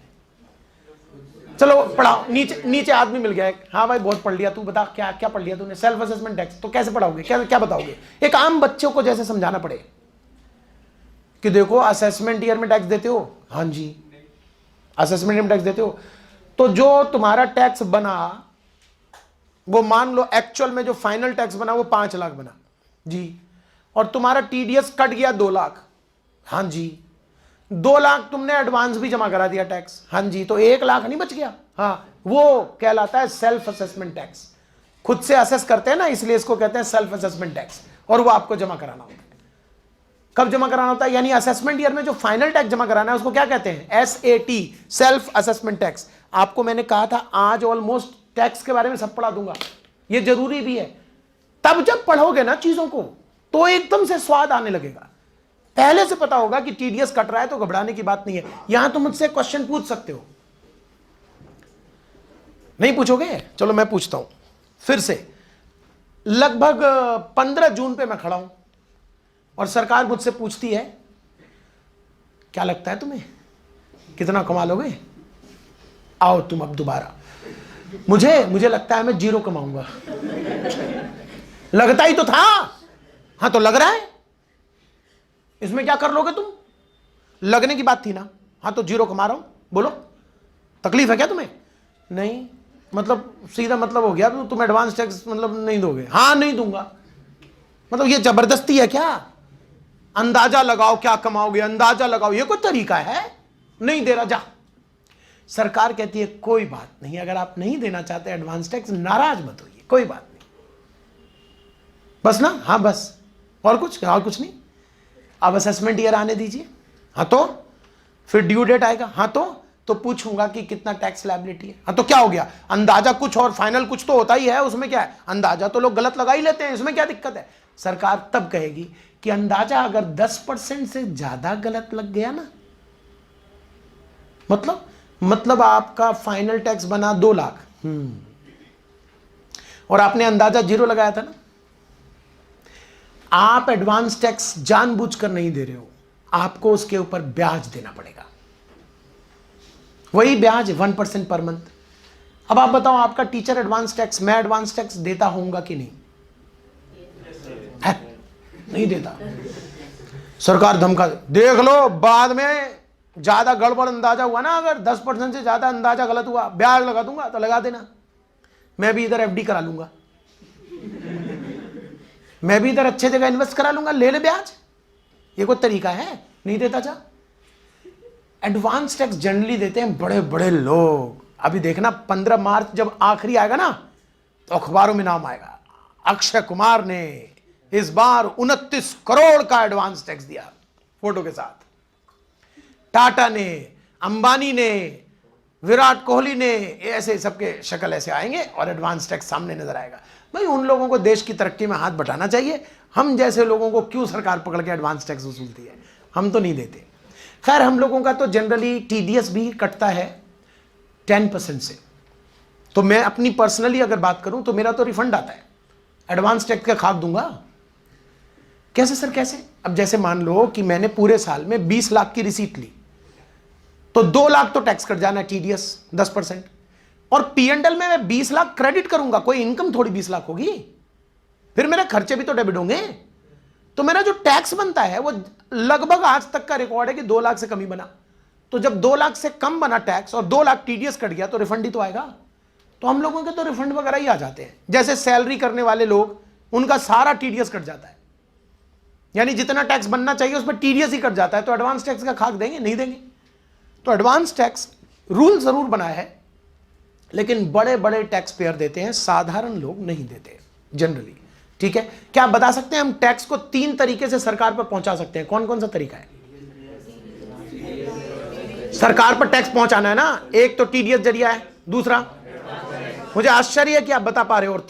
चलो पढ़ाओ। नीचे आदमी मिल गया एक, हाँ भाई बहुत पढ़ लिया, तू बता क्या क्या पढ़ लिया तूने? Self assessment tax. तो कैसे पढ़ाओगे, क्या बताओगे? एक आम बच्चों को जैसे समझाना पड़े कि देखो असेसमेंट ईयर में टैक्स देते हो, हाँ जी असेसमेंट ईयर में टैक्स देते हो, तो जो तुम्हारा टैक्स बना वो मान लो एक्चुअल में जो फाइनल टैक्स बना वो 5 लाख बना जी, और तुम्हारा टीडीएस कट गया 2 लाख, हाँ जी। 2 लाख तुमने एडवांस भी जमा करा दिया टैक्स, हाँ जी, तो 1 लाख नहीं बच गया? हाँ, वो कहलाता है सेल्फ असेसमेंट टैक्स। खुद से असेस करते हैं ना, इसलिए इसको कहते हैं सेल्फ असेसमेंट टैक्स, और वो आपको जमा कराना होता है। कब जमा कराना होता है? यानी असेसमेंट ईयर में जो फाइनल टैक्स जमा कराना है उसको क्या कहते हैं? SAT, self assessment tax. आपको मैंने कहा था आज ऑलमोस्ट टैक्स के बारे में सब पढ़ा दूंगा, ये जरूरी भी है। तब जब पढ़ोगे ना चीजों को तो एकदम से स्वाद आने लगेगा। पहले से पता होगा कि टीडीएस कट रहा है तो घबराने की बात नहीं है। यहां तो मुझसे क्वेश्चन पूछ सकते हो, नहीं पूछोगे? चलो मैं पूछता हूं फिर से। लगभग 15 जून पे मैं खड़ा हूं और सरकार मुझसे पूछती है क्या लगता है तुम्हें कितना कमा लोगे? आओ तुम अब दोबारा। मुझे लगता है मैं 0 कमाऊंगा। लगता ही तो था, हाँ तो लग रहा है, इसमें क्या कर लोगे तुम? लगने की बात थी ना, हाँ तो 0 कमा रहा हूं, बोलो तकलीफ है क्या तुम्हें? नहीं, मतलब सीधा मतलब हो गया तो तुम एडवांस टैक्स मतलब नहीं दोगे? हाँ नहीं दूंगा। मतलब ये जबरदस्ती है क्या? अंदाजा लगाओ क्या कमाओगे, अंदाजा लगाओ, ये कोई तरीका है? नहीं दे रहा, जा। सरकार कहती है कोई बात नहीं, अगर आप नहीं देना चाहते एडवांस टैक्स नाराज मत होइए, कोई बात नहीं, बस ना, हाँ बस, और कुछ नहीं। अब असेसमेंट ईयर आने दीजिए, हाँ तो फिर ड्यू डेट आएगा, हाँ तो तो पूछूंगा कि कितना टैक्स लायबिलिटी है। हाँ तो क्या हो गया, अंदाजा कुछ और फाइनल कुछ तो होता ही है, उसमें क्या है, अंदाजा तो लोग गलत लगा ही लेते हैं, इसमें क्या दिक्कत है। सरकार तब कहेगी कि अंदाजा अगर 10% से ज्यादा गलत लग गया ना, मतलब आपका फाइनल टैक्स बना 2 लाख और आपने अंदाजा 0 लगाया था ना, आप एडवांस टैक्स जानबूझकर नहीं दे रहे हो, आपको उसके ऊपर ब्याज देना पड़ेगा। वही ब्याज 1% पर मंथ। अब आप बताओ, आपका टीचर एडवांस टैक्स, मैं एडवांस टैक्स देता होऊंगा कि नहीं? है? नहीं देता। सरकार धमका देख लो, बाद में ज्यादा गड़बड़ अंदाजा हुआ ना, अगर 10% से ज्यादा अंदाजा गलत हुआ, ब्याज लगा दूंगा, तो लगा देना। मैं भी इधर एफडी करा लूंगा, मैं भी इधर अच्छे जगह इन्वेस्ट करा लूंगा, ले ले ब्याज। ये कोई तरीका है? नहीं देता जा। एडवांस टैक्स जनरली देते हैं बड़े बड़े लोग। अभी देखना 15 मार्च जब आखिरी आएगा ना, तो अखबारों में नाम आएगा, अक्षय कुमार ने इस बार 29 करोड़ का एडवांस टैक्स दिया, फोटो के साथ। टाटा ने, अंबानी ने, विराट कोहली ने, ऐसे सबके शक्ल ऐसे आएंगे और एडवांस टैक्स सामने नजर आएगा। भाई उन लोगों को देश की तरक्की में हाथ बटाना चाहिए, हम जैसे लोगों को क्यों सरकार पकड़ के एडवांस टैक्स वसूलती है? हम तो नहीं देते। खैर, हम लोगों का तो जनरली टीडीएस भी कटता है 10% से। तो मैं अपनी पर्सनली अगर बात करूं तो मेरा तो रिफंड आता है, एडवांस टैक्स का खाक दूंगा। कैसे सर, कैसे? अब जैसे मान लो कि मैंने पूरे साल में 20 लाख की रिसीट ली, तो 2 लाख तो टैक्स कट जाना है, टीडीएस 10%। और पीएनडल में मैं 20 लाख क्रेडिट करूंगा, कोई इनकम थोड़ी 20 लाख होगी, फिर मेरे खर्चे भी तो डेबिट होंगे। तो मेरा जो टैक्स बनता है वो लगभग आज तक का रिकॉर्ड है कि 2 लाख से कम ही बना। तो जब 2 लाख से कम बना टैक्स और 2 लाख टीडीएस कट गया, तो रिफंड ही तो आएगा। तो हम लोगों के तो रिफंड वगैरह ही आ जाते हैं। जैसे सैलरी करने वाले लोग, उनका सारा टीडीएस कट जाता है, यानी जितना टैक्स बनना चाहिए उस पर टीडीएस ही कट जाता है। तो एडवांस टैक्स का खाक देंगे? नहीं देंगे। तो एडवांस टैक्स रूल जरूर बनाया है, लेकिन बड़े बड़े टैक्स पेयर देते हैं, साधारण लोग नहीं देते जनरली। ठीक है, क्या आप बता सकते हैं हम टैक्स को 3 तरीके से सरकार पर पहुंचा सकते हैं? कौन कौन सा तरीका है सरकार पर टैक्स पहुंचाना है ना? एक तो टीडीएस जरिया है, दूसरा, मुझे आश्चर्य है कि आप बता पा रहे हो, और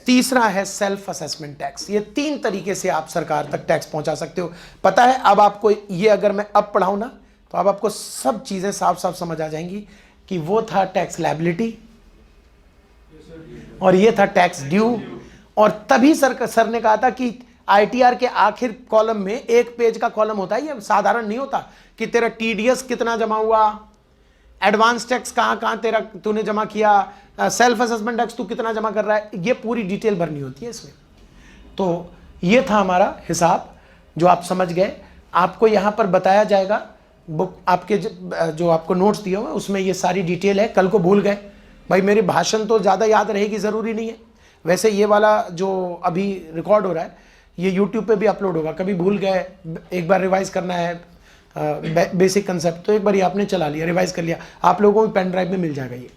तीसरा है सेल्फ असेसमेंट टैक्स। ये 3 तरीके से आप सरकार तक टैक्स पहुंचा सकते हो। पता है, अब आपको ये अगर मैं अब पढ़ाऊं ना, तो अब आपको सब चीजें साफ साफ समझ आ जाएंगी कि वो था टैक्स लायबिलिटी और ये था टैक्स ड्यू। और तभी सर ने कहा था कि आईटीआर के आखिर कॉलम में 1 पेज का कॉलम होता है, ये साधारण नहीं होता, कि तेरा टीडीएस कितना जमा हुआ, एडवांस टैक्स कहां तेरा तूने जमा किया, सेल्फ असेसमेंट टैक्स तू कितना जमा कर रहा है, ये पूरी डिटेल भरनी होती है इसमें। तो ये था हमारा हिसाब जो आप समझ गए। आपको यहां पर बताया जाएगा, बुक आपके जो आपको नोट्स दिए हुए उसमें ये सारी डिटेल है। कल को भूल गए भाई, मेरी भाषण तो ज़्यादा याद रहेगी ज़रूरी नहीं है। वैसे ये वाला जो अभी रिकॉर्ड हो रहा है ये यूट्यूब पे भी अपलोड होगा। कभी भूल गए, एक बार रिवाइज करना है बेसिक कंसेप्ट, तो एक बार ये आपने चला लिया, रिवाइज कर लिया, आप लोगों को भी पेन ड्राइव में मिल जाएगा ये।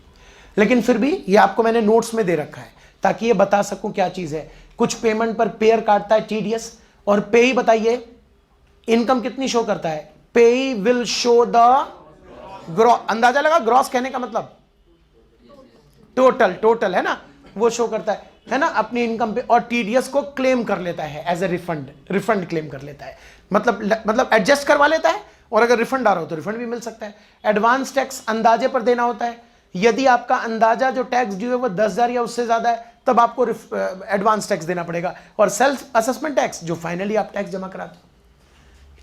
लेकिन फिर भी ये आपको मैंने नोट्स में दे रखा है ताकि ये बता सकूं क्या चीज़ है। कुछ पेमेंट पर पेयर काटता है टीडीएस, और पे ही बताइए इनकम कितनी शो करता है? पे विल शो द ग्रॉस, अंदाजा लगा, ग्रॉस कहने का मतलब टोटल है ना, वो शो करता है ना अपनी इनकम पे, और टीडीएस को क्लेम कर लेता है एज ए रिफंड क्लेम कर लेता है, मतलब एडजस्ट करवा लेता है, और अगर रिफंड आ रहा हो तो रिफंड भी मिल सकता है। एडवांस टैक्स अंदाजे पर देना होता है, यदि आपका अंदाजा जो टैक्स ड्यू है वो 10,000 या उससे ज्यादा है तब आपको एडवांस टैक्स देना पड़ेगा, और सेल्फ असेसमेंट टैक्स जो फाइनली आप टैक्स जमा कराते हो।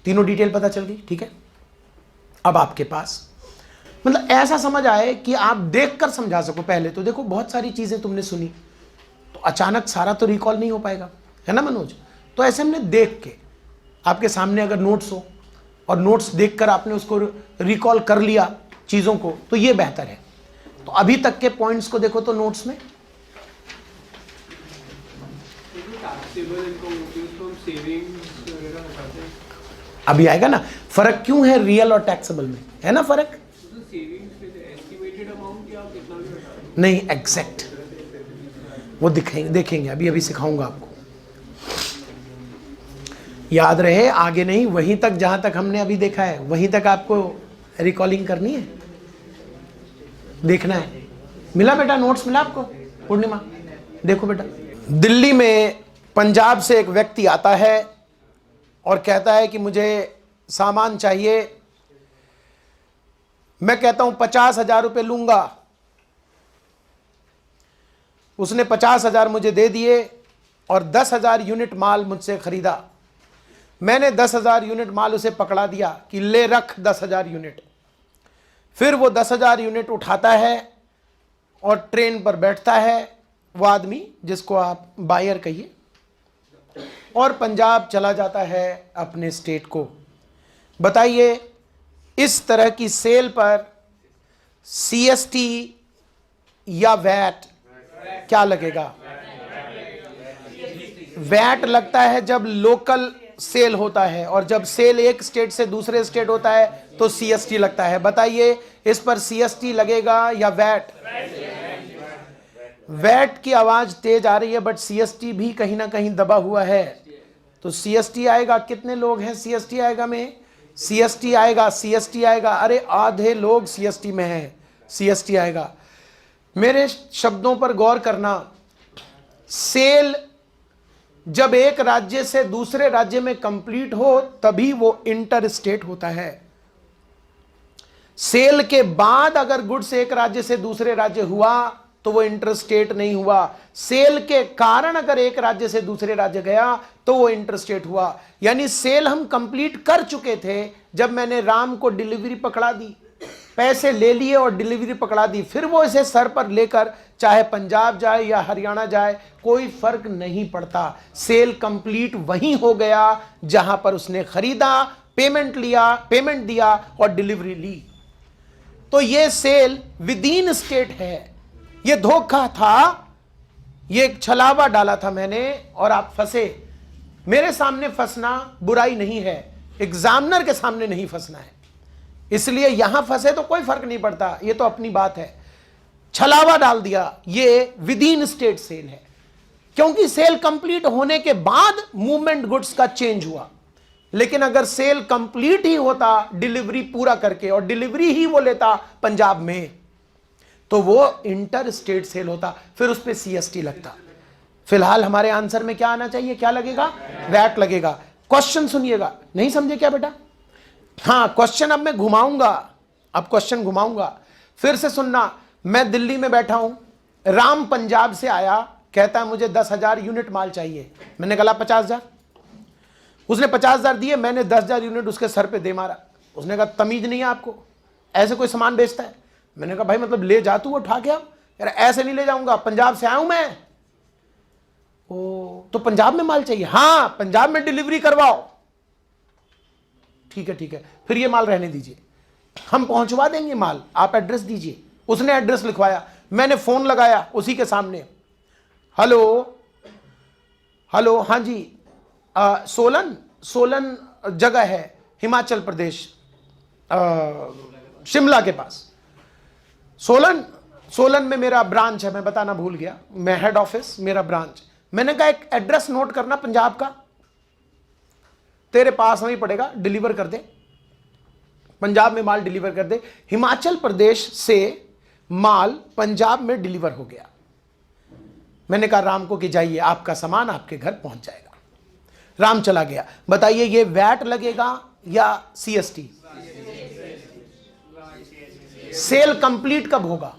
तीनों डिटेल पता चल गई, ठीक है। अब आपके पास मतलब ऐसा समझ आए कि आप देखकर समझा सको। पहले तो देखो बहुत सारी चीजें तुमने सुनी, तो अचानक सारा तो रिकॉल नहीं हो पाएगा, है ना मनोज? तो ऐसे हमने देख के, आपके सामने अगर नोट्स हो और नोट्स देखकर आपने उसको रिकॉल कर लिया चीजों को, तो ये बेहतर है। तो अभी तक के पॉइंट्स को देखो तो नोट्स में अभी आएगा ना फर्क क्यों है रियल और टैक्सेबल में, है ना फर्क? नहीं, एग्जैक्ट वो देखेंगे अभी सिखाऊंगा आपको। याद रहे, आगे नहीं, वहीं तक जहां तक हमने अभी देखा है वहीं तक आपको रिकॉलिंग करनी है, देखना है। मिला बेटा, नोट्स मिला आपको? पूर्णिमा देखो बेटा, दिल्ली में पंजाब से एक व्यक्ति आता है और कहता है कि मुझे सामान चाहिए। मैं कहता हूं 50,000 रुपये लूंगा। उसने 50,000 मुझे दे दिए और 10,000 यूनिट माल मुझसे खरीदा। मैंने 10,000 यूनिट माल उसे पकड़ा दिया कि ले रख 10,000 यूनिट। फिर वो 10,000 यूनिट उठाता है और ट्रेन पर बैठता है, वो आदमी जिसको आप बायर कहिए, और पंजाब चला जाता है अपने स्टेट को। बताइए, इस तरह की सेल पर CST या वैट क्या लगेगा? वैट लगता है जब लोकल सेल होता है, और जब सेल एक स्टेट से दूसरे स्टेट होता है तो CST लगता है। बताइए, इस पर CST लगेगा या वैट? वैट की आवाज तेज आ रही है, बट CST भी कहीं ना कहीं दबा हुआ है, तो CST आएगा। कितने लोग हैं CST आएगा में? CST आएगा, CST आएगा। अरे आधे लोग CST में हैं, CST आएगा। मेरे शब्दों पर गौर करना। सेल जब एक राज्य से दूसरे राज्य में कंप्लीट हो तभी वो इंटर स्टेट होता है। सेल के बाद अगर गुड्स एक राज्य से दूसरे राज्य हुआ तो वो इंटर स्टेट नहीं हुआ। सेल के कारण अगर एक राज्य से दूसरे राज्य गया तो वो इंटर स्टेट हुआ। यानी सेल हम कंप्लीट कर चुके थे जब मैंने राम को डिलीवरी पकड़ा दी, पैसे ले लिए और डिलीवरी पकड़ा दी। फिर वो इसे सर पर लेकर चाहे पंजाब जाए या हरियाणा जाए, कोई फर्क नहीं पड़ता। सेल कंप्लीट वहीं हो गया जहां पर उसने खरीदा, पेमेंट लिया, पेमेंट दिया और डिलीवरी ली। तो ये सेल विद इन स्टेट है। ये धोखा था, ये एक छलावा डाला था मैंने और आप फंसे। मेरे सामने फंसना बुराई नहीं है, एग्जामिनर के सामने नहीं फंसना है। इसलिए यहां फंसे तो कोई फर्क नहीं पड़ता, ये तो अपनी बात है। छलावा डाल दिया, ये विद इन स्टेट सेल है, क्योंकि सेल कंप्लीट होने के बाद मूवमेंट गुड्स का चेंज हुआ। लेकिन अगर सेल कंप्लीट ही होता डिलीवरी पूरा करके, और डिलीवरी ही वो लेता पंजाब में, तो वो इंटर स्टेट सेल होता, फिर उस पर CST लगता। फिलहाल हमारे आंसर में क्या आना चाहिए? क्या लगेगा? वैट लगेगा। क्वेश्चन सुनिएगा, नहीं समझे क्या बेटा? हाँ, क्वेश्चन अब मैं घुमाऊंगा, अब क्वेश्चन घुमाऊंगा, फिर से सुनना। मैं दिल्ली में बैठा हूं, राम पंजाब से आया, कहता है मुझे 10,000 यूनिट माल चाहिए। मैंने कहा 50,000। उसने 50,000 दिए, मैंने 10,000 यूनिट उसके सर पे दे मारा। उसने कहा तमीज नहीं है आपको, ऐसे कोई सामान बेचता है? मैंने कहा भाई मतलब ले जा तू, उठा के। यार ऐसे नहीं ले जाऊंगा, पंजाब से आया हूं मैं। ओ, तो पंजाब में माल चाहिए? हाँ, पंजाब में डिलीवरी करवाओ। ठीक है ठीक है, फिर ये माल रहने दीजिए, हम पहुंचवा देंगे माल, आप एड्रेस दीजिए। उसने एड्रेस लिखवाया, मैंने फोन लगाया उसी के सामने। हेलो हेलो, हाँ जी, सोलन जगह है, हिमाचल प्रदेश, शिमला के पास। सोलन में मेरा ब्रांच है, मैं बताना भूल गया, मैं हेड ऑफिस, मेरा ब्रांच। मैंने कहा एक एड्रेस नोट करना पंजाब का, तेरे पास नहीं पड़ेगा, डिलीवर कर दे, पंजाब में माल डिलीवर कर दे। हिमाचल प्रदेश से माल पंजाब में डिलीवर हो गया। मैंने कहा राम को कि जाइए, आपका सामान आपके घर पहुंच जाएगा। राम चला गया। बताइए ये वैट लगेगा या CST? सेल कंप्लीट कब होगा?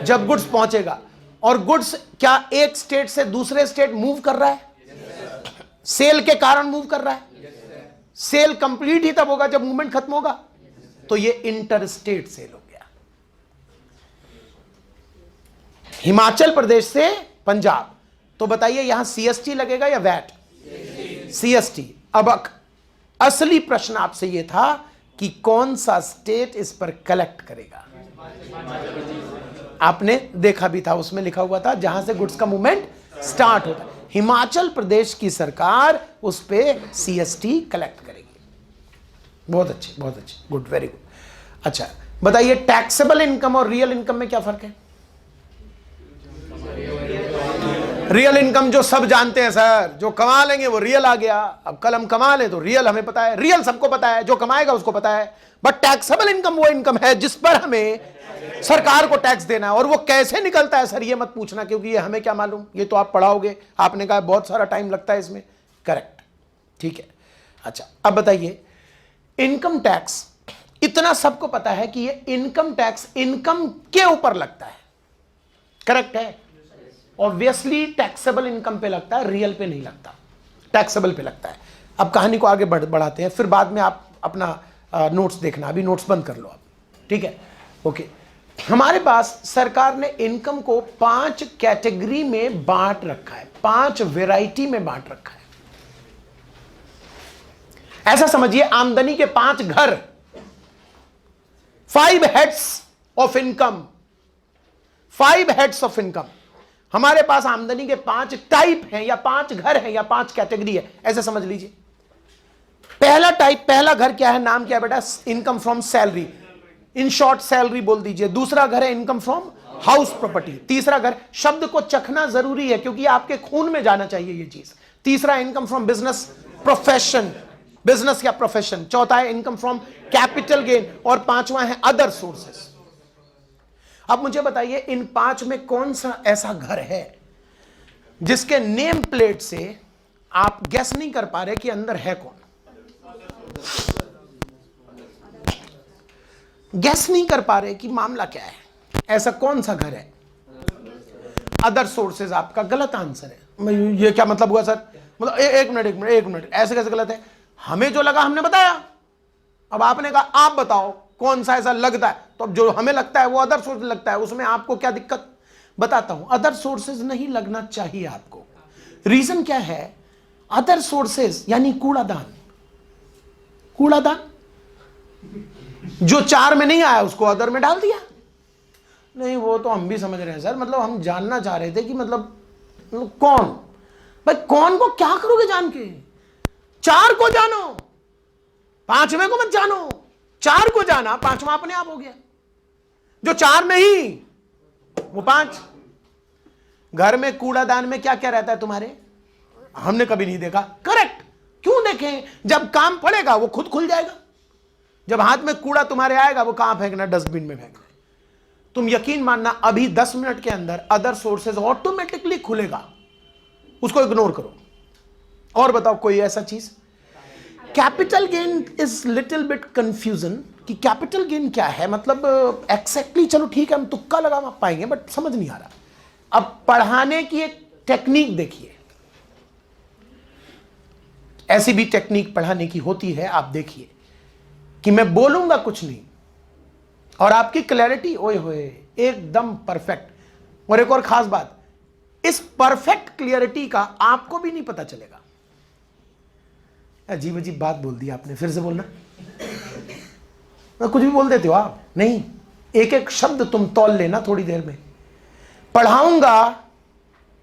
जब गुड्स पहुंचेगा। और गुड्स क्या एक स्टेट से दूसरे स्टेट मूव कर रहा है? सेल के कारण मूव कर रहा है। सेल कंप्लीट ही तब होगा जब मूवमेंट खत्म होगा। तो ये इंटर स्टेट सेल हो गया, हिमाचल प्रदेश से पंजाब। तो बताइए यहां CST लगेगा या वैट? CST। अब असली प्रश्न आपसे यह था कि कौन सा स्टेट इस पर कलेक्ट करेगा। आपने देखा भी था, उसमें लिखा हुआ था जहां से गुड्स का मूवमेंट स्टार्ट होता है। हिमाचल प्रदेश की सरकार उस पे CST कलेक्ट करेगी। बहुत अच्छे, बहुत अच्छे, गुड, वेरी गुड। अच्छा बताइए, टैक्सेबल इनकम और रियल इनकम में क्या फर्क है? रियल इनकम जो सब जानते हैं सर, जो कमा लेंगे वो रियल आ गया। अब कल हम कमा ले तो रियल हमें पता है, रियल सबको पता है, जो कमाएगा उसको पता है। बट टैक्सेबल इनकम वो इनकम है जिस पर हमें सरकार को टैक्स देना है। और वो कैसे निकलता है सर, ये मत पूछना, क्योंकि ये हमें क्या मालूम, ये तो आप पढ़ाओगे। आपने कहा बहुत सारा टाइम लगता है इसमें, करेक्ट, ठीक है। अच्छा अब बताइए, इनकम टैक्स इतना सबको पता है कि ये इनकम टैक्स इनकम के ऊपर लगता है, करेक्ट है। ऑब्वियसली टैक्सेबल इनकम पे लगता है, रियल पे नहीं लगता, टैक्सेबल पे लगता है। अब कहानी को आगे बढ़ाते हैं, फिर बाद में आप अपना नोट्स देखना, अभी नोट्स बंद कर लो आप, ठीक है, ओके। हमारे पास सरकार ने इनकम को 5 कैटेगरी में बांट रखा है, 5 वैरायटी में बांट रखा है। ऐसा समझिए, आमदनी के 5 घर, 5 heads of income, 5 heads of income. हमारे पास आमदनी के 5 टाइप हैं, या 5 घर हैं, या 5 कैटेगरी है, ऐसे समझ लीजिए। पहला टाइप, पहला घर क्या है, नाम क्या है बेटा, income from salary, in short salary बोल दीजिए। दूसरा घर है इनकम फ्रॉम हाउस प्रॉपर्टी। तीसरा घर, शब्द को चखना जरूरी है क्योंकि आपके खून में जाना चाहिए ये चीज। तीसरा income from business profession, business या प्रोफेशन। चौथा है इनकम फ्रॉम कैपिटल गेन, और पांचवा है अदर सोर्सेस। अब मुझे बताइए, इन 5 में कौन सा ऐसा घर है जिसके नेम प्लेट से आप गेस नहीं कर पा रहे कि अंदर है कौन, गेस नहीं कर पा रहे कि मामला क्या है, ऐसा कौन सा घर है। अदर सोर्सेज आपका गलत आंसर है। ये क्या मतलब हुआ सर, मतलब एक मिनट, ऐसे कैसे गलत है, हमें जो लगा हमने बताया, अब आपने कहा आप बताओ कौन सा ऐसा लगता है, तो अब जो हमें लगता है वो अदर सोर्स लगता है, उसमें आपको क्या दिक्कत, बताता हूं। अदर सोर्सेज नहीं लगना चाहिए आपको। रीजन क्या है, अदर सोर्सेज यानी कूड़ादान, कूड़ादान जो 4 में नहीं आया उसको अदर में डाल दिया। नहीं वो तो हम भी समझ रहे हैं सर, मतलब हम जानना चाह रहे थे कि मतलब कौन, भाई कौन को क्या करोगे जान के, 4 को जानो, 5वें को मत जानो, 4 को जाना, 5वां अपने आप हो गया। जो 4 में ही वो 5। घर में कूड़ादान में क्या क्या रहता है तुम्हारे, हमने कभी नहीं देखा, करेक्ट, क्यों देखें, जब काम पड़ेगा वो खुद खुल जाएगा। जब हाथ में कूड़ा तुम्हारे आएगा वो कहां फेंकना, डस्टबिन में फेंकना। तुम यकीन मानना अभी 10 मिनट के अंदर अदर सोर्सेज ऑटोमेटिकली खुलेगा, उसको इग्नोर करो। और बताओ कोई ऐसा चीज। Capital gain is little bit confusion कि कैपिटल गेन क्या है, मतलब एक्जैक्टली, चलो ठीक है हम तुक्का लगा पाएंगे बट समझ नहीं आ रहा। अब पढ़ाने की एक टेक्निक देखिए, ऐसी भी टेक्निक पढ़ाने की होती है। आप देखिए कि मैं बोलूंगा कुछ नहीं और आपकी क्लैरिटी ओए होए एकदम परफेक्ट। और एक और खास बात, इस परफेक्ट क्लियरिटी का आपको भी नहीं पता चलेगा। अजीब अजीब बात बोल दी आपने, फिर से बोलना। कुछ भी बोल देते हो आप, नहीं, एक एक शब्द तुम तौल लेना थोड़ी देर में। पढ़ाऊंगा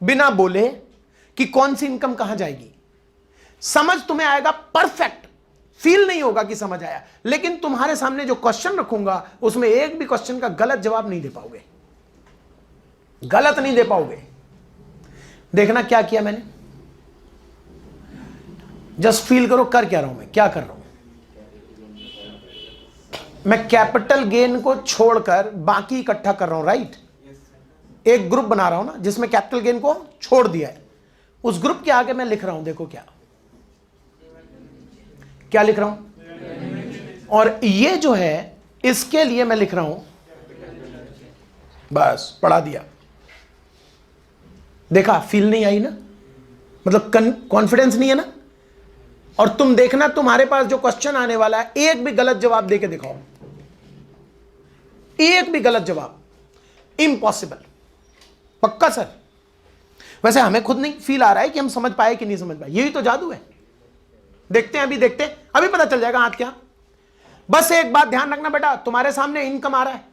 बिना बोले कि कौन सी इनकम कहां जाएगी, समझ तुम्हें आएगा परफेक्ट, फील नहीं होगा कि समझ आया। लेकिन तुम्हारे सामने जो क्वेश्चन रखूंगा उसमें एक भी क्वेश्चन का गलत जवाब नहीं दे पाओगे, गलत नहीं दे पाओगे। देखना क्या किया मैंने, जस्ट फील करो कर क्या रहा हूं, मैं क्या कर रहा हूं। मैं कैपिटल गेन को छोड़कर बाकी इकट्ठा कर रहा हूं, राइट। एक ग्रुप बना रहा हूं ना जिसमें कैपिटल गेन को छोड़ दिया है। उस ग्रुप के आगे मैं लिख रहा हूं, देखो क्या क्या लिख रहा हूं, और ये जो है इसके लिए मैं लिख रहा हूं, बस पढ़ा दिया। देखा, फील नहीं आई ना, मतलब कॉन्फिडेंस नहीं है ना। और तुम देखना तुम्हारे पास जो क्वेश्चन आने वाला है, एक भी गलत जवाब देके दिखाओ, एक भी गलत जवाब, इम्पॉसिबल। पक्का सर। वैसे हमें खुद नहीं फील आ रहा है कि हम समझ पाए कि नहीं समझ पाए, यही तो जादू है। देखते हैं, अभी देखते हैं, अभी पता चल जाएगा हाथ क्या। बस एक बात ध्यान रखना बेटा, तुम्हारे सामने इनकम आ रहा है,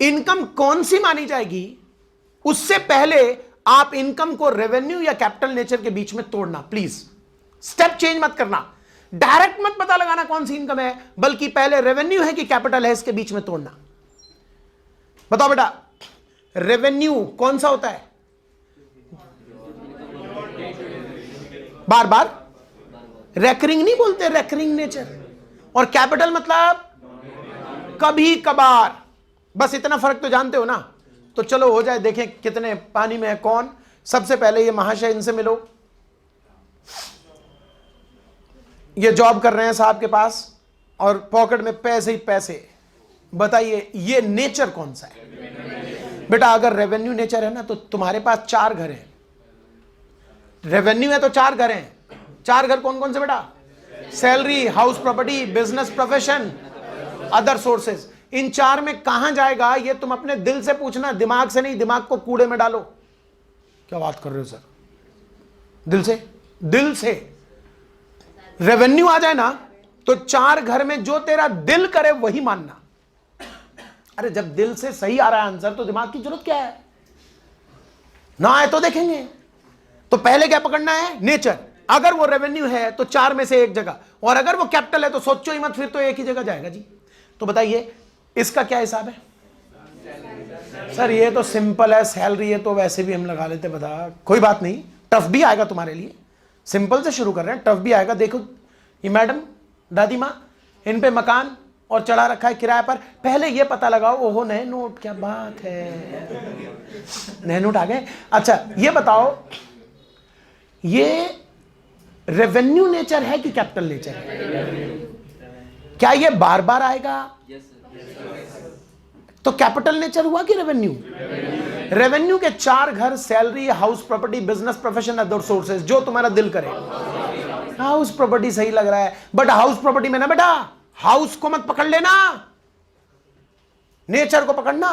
इनकम कौन सी मानी जाएगी उससे पहले आप इनकम को रेवेन्यू या कैपिटल नेचर के बीच में तोड़ना। प्लीज स्टेप चेंज मत करना, डायरेक्ट मत पता लगाना कौन सी इनकम है, बल्कि पहले रेवेन्यू है कि कैपिटल है इसके बीच में तोड़ना। बताओ बेटा, रेवेन्यू कौन सा होता है, बार बार, रेकरिंग नहीं बोलते, रेकरिंग नेचर। और कैपिटल मतलब कभी कभार। बस इतना फर्क तो जानते हो ना। तो चलो हो जाए, देखें कितने पानी में है कौन। सबसे पहले ये महाशय, इनसे मिलो। ये जॉब कर रहे हैं साहब के पास और पॉकेट में पैसे ही पैसे। बताइए ये नेचर कौन सा है? बेटा अगर रेवेन्यू नेचर है ना, तो तुम्हारे पास 4 घर हैं। रेवेन्यू है तो 4 घर हैं। 4 घर कौन कौन से बेटा? Salary, house property, business profession, other sources. इन 4 में कहां जाएगा ये तुम अपने दिल से पूछना, दिमाग से नहीं। दिमाग को कूड़े में डालो। क्या बात कर रहे हो सर? दिल से, दिल से। रेवेन्यू आ जाए ना तो 4 घर में जो तेरा दिल करे वही मानना। अरे जब दिल से सही आ रहा है आंसर तो दिमाग की जरूरत क्या है? ना आए तो देखेंगे। तो पहले क्या पकड़ना है? नेचर। अगर वो रेवेन्यू है तो 4 में से एक जगह, और अगर वो कैपिटल है तो सोचो ही मत, फिर तो एक ही जगह जाएगा जी। तो बताइए इसका क्या हिसाब है? सर ये तो सिंपल है, सैलरी है तो वैसे भी हम लगा लेते। बता, कोई बात नहीं, टफ भी आएगा तुम्हारे लिए। सिंपल से शुरू कर रहे हैं, टफ भी आएगा। देखो ये मैडम, दादी माँ, इन पे मकान और चढ़ा रखा है किराए पर। पहले ये पता लगाओ, ओहो नए नोट, क्या बात है, नए नोट आ गए। अच्छा ये बताओ, ये रेवेन्यू नेचर है कि कैपिटल नेचर है? क्या ये बार बार आएगा? तो कैपिटल नेचर हुआ कि रेवेन्यू? रेवेन्यू के 4 घर, salary, house property, business profession, other sources, जो तुम्हारा दिल करे। हाउस प्रॉपर्टी सही लग रहा है, बट हाउस प्रॉपर्टी में ना बेटा, हाउस को मत पकड़ लेना, नेचर को पकड़ना।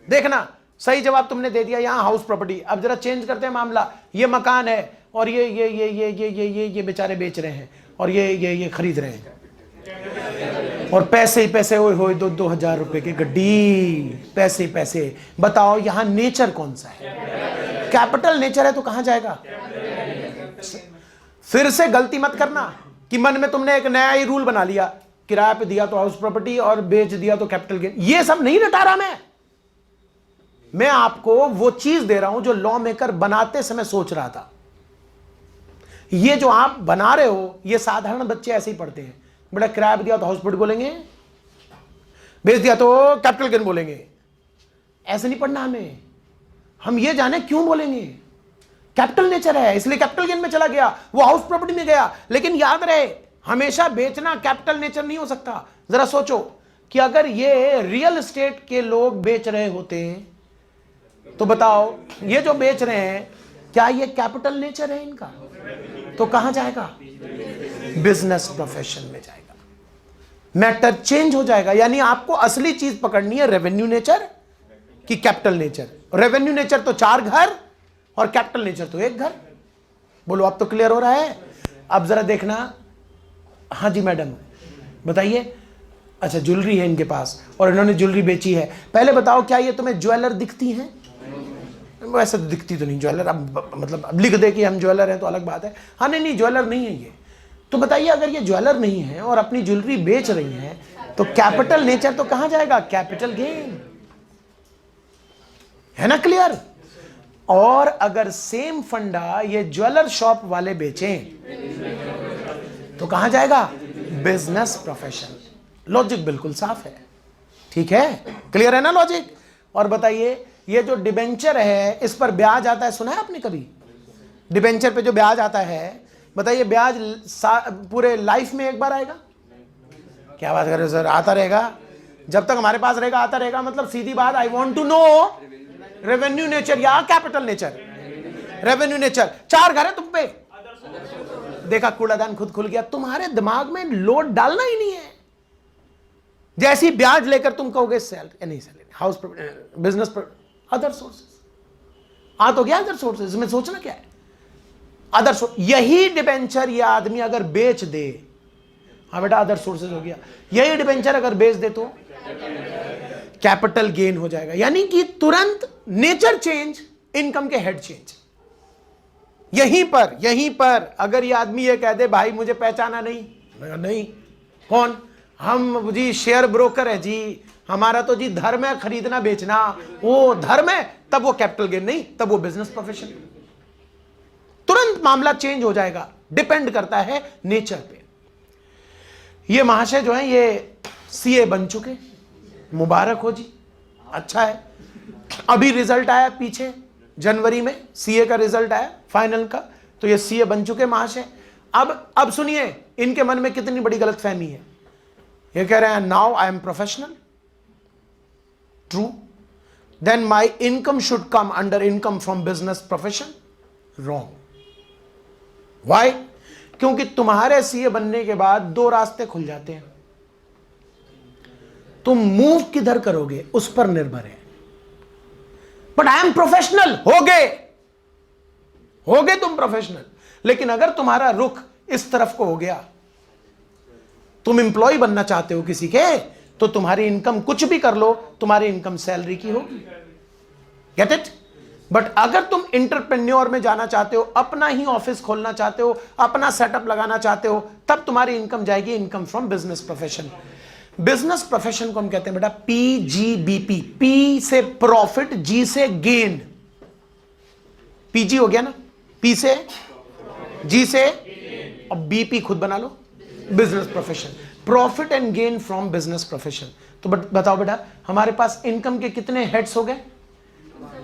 देखना सही जवाब तुमने दे दिया यहां हाउस प्रॉपर्टी। अब जरा चेंज करते हैं मामला। ये मकान है और ये बेचारे बेच रहे हैं और ये खरीद रहे हैं, और पैसे ही पैसे, ओए होए 2-2 हजार रुपए की गड्डी, पैसे ही पैसे। बताओ यहां नेचर कौन सा है? कैपिटल नेचर है तो कहां जाएगा? फिर से गलती मत करना कि मन में तुमने एक नया ही रूल बना लिया, किराए पे दिया तो हाउस प्रॉपर्टी और बेच दिया तो कैपिटल गेन। ये सब नहीं रटा रहा मैं आपको वो चीज दे रहा हूं जो लॉ मेकर बनाते समय सोच रहा था। ये जो आप बना रहे हो, ये साधारण बच्चे ऐसे ही पढ़ते हैं। बेटा किराया दिया तो हाउस प्रॉपर्टी बोलेंगे, बेच दिया तो कैपिटल गेन बोलेंगे। ऐसे नहीं पढ़ना हमें। हम ये जाने क्यों बोलेंगे। कैपिटल नेचर है इसलिए कैपिटल गेन में चला गया, वो हाउस प्रॉपर्टी में गया। लेकिन याद रहे, हमेशा बेचना कैपिटल नेचर नहीं हो सकता। जरा सोचो कि अगर ये रियल एस्टेट के लोग बेच रहे होते तो बताओ, ये जो बेच रहे हैं क्या ये कैपिटल नेचर है इनका? तो कहां जाएगा? बिजनेस प्रोफेशन में जाएगा। मैटर चेंज हो जाएगा। यानी आपको असली चीज पकड़नी है, रेवेन्यू नेचर कि कैपिटल नेचर। रेवेन्यू नेचर तो 4 घर और कैपिटल नेचर तो 1 घर। बोलो अब तो क्लियर हो रहा है? अब जरा देखना। हाँ जी मैडम बताइए। अच्छा ज्वेलरी है इनके पास और इन्होंने ज्वेलरी बेची है। पहले बताओ क्या ये तुम्हें ज्वेलर दिखती हैं? वैसे तो दिखती तो नहीं ज्वेलर। अब मतलब अब लिख दे कि हम ज्वेलर हैं तो अलग बात है। हाँ नहीं ज्वेलर नहीं है ये। तो बताइए अगर ये ज्वेलर नहीं है और अपनी ज्वेलरी बेच रही हैं तो कैपिटल नेचर तो कहां जाएगा? Capital gain. है ना क्लियर? और अगर सेम फंडा ये ज्वेलर शॉप वाले बेचें तो कहां जाएगा? Business profession. लॉजिक बिल्कुल साफ है। ठीक है, क्लियर है ना लॉजिक? और बताइए ये जो डिबेंचर है इस पर ब्याज आता है, सुना है आपने कभी? डिबेंचर पे जो ब्याज आता है, बताइए ब्याज पूरे लाइफ में एक बार आएगा? क्या बात कर रहे हो सर? आता रहेगा जब तक हमारे पास रहेगा, आता रहेगा। मतलब सीधी बात, I want to know revenue nature या कैपिटल नेचर? Revenue nature. 4 घर है तुम पे। देखा कूड़ादान खुद खुल गया। तुम्हारे दिमाग में लोड डालना ही नहीं है। जैसी ब्याज लेकर तुम कहोगे सैलरी नहीं, salary house business other sources आ तो गया। अदर सोर्सेज में सोचना क्या है? Other source. यही डिबेंचर ये आदमी अगर बेच दे, हाँ बेटा अदर सोर्सेज हो गया। यही डिबेंचर अगर बेच दे तो कैपिटल गेन हो जाएगा। यानी कि तुरंत नेचर चेंज, इनकम के हेड चेंज। यहीं पर अगर ये आदमी ये कह दे भाई मुझे पहचाना नहीं, कौन? हम जी शेयर ब्रोकर है जी, हमारा तो जी धर्म है खरीदना बेचना। वो धर्म है तब वो कैपिटल गेन नहीं, तब वो बिजनेस प्रोफेशन। तुरंत मामला चेंज हो जाएगा। डिपेंड करता है नेचर पे। ये महाशय जो है ये सीए बन चुके, मुबारक हो जी, अच्छा है। अभी रिजल्ट आया पीछे जनवरी में, सीए का रिजल्ट आया फाइनल का, तो ये सीए बन चुके महाशय। अब सुनिए इनके मन में कितनी बड़ी गलतफहमी है। ये कह रहे हैं now I am professional, true, then my income should come under income from business profession, wrong. Why? क्योंकि तुम्हारे सीए बनने के बाद दो रास्ते खुल जाते हैं, तुम मूव किधर करोगे उस पर निर्भर है। बट आई एम प्रोफेशनल, हो गए तुम प्रोफेशनल, लेकिन अगर तुम्हारा रुख इस तरफ को हो गया, तुम इंप्लॉय बनना चाहते हो किसी के, तो तुम्हारी इनकम कुछ भी कर लो, तुम्हारी इनकम सैलरी की होगी। Get it? बट अगर तुम इंटरप्रेन्योर में जाना चाहते हो, अपना ही ऑफिस खोलना चाहते हो, अपना सेटअप लगाना चाहते हो, तब तुम्हारी इनकम जाएगी income from business profession. Business profession को हम कहते हैं बेटा पीजीबीपी, पी से प्रॉफिट, जी से गेन, पीजी हो गया ना, पी से, जी से, और बीपी खुद बना लो, business profession, profit and gain from business profession. तो बताओ बेटा हमारे पास इनकम के कितने हेड्स हो गए?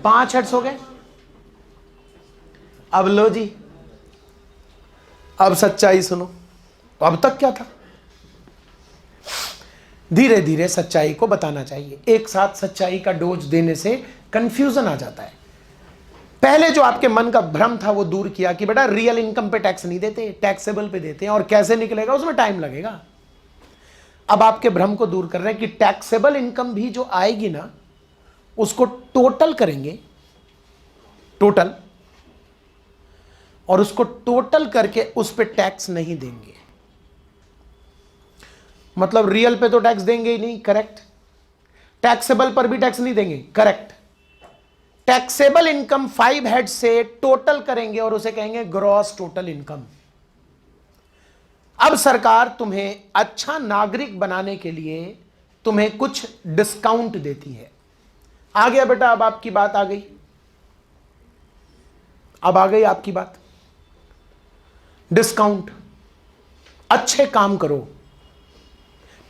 5 हेड्स हो गए। अब लो जी, अब सच्चाई सुनो। अब तक क्या था? धीरे धीरे सच्चाई को बताना चाहिए, एक साथ सच्चाई का डोज देने से कंफ्यूजन आ जाता है। पहले जो आपके मन का भ्रम था वो दूर किया कि बेटा रियल इनकम पे टैक्स नहीं देते, टैक्सेबल पे देते हैं, और कैसे निकलेगा उसमें टाइम लगेगा। अब आपके भ्रम को दूर कर रहे हैं कि टैक्सेबल इनकम भी जो आएगी ना, उसको टोटल करेंगे, टोटल, और उसको टोटल करके उस पे टैक्स नहीं देंगे। मतलब रियल पे तो टैक्स देंगे ही नहीं, करेक्ट। टैक्सेबल पर भी टैक्स नहीं देंगे, करेक्ट। टैक्सेबल इनकम 5 हेड से टोटल करेंगे और उसे कहेंगे ग्रॉस टोटल इनकम। अब सरकार तुम्हें अच्छा नागरिक बनाने के लिए तुम्हें कुछ डिस्काउंट देती है। आ गया बेटा, अब आपकी बात आ गई, अब आ गई आपकी बात। डिस्काउंट, अच्छे काम करो,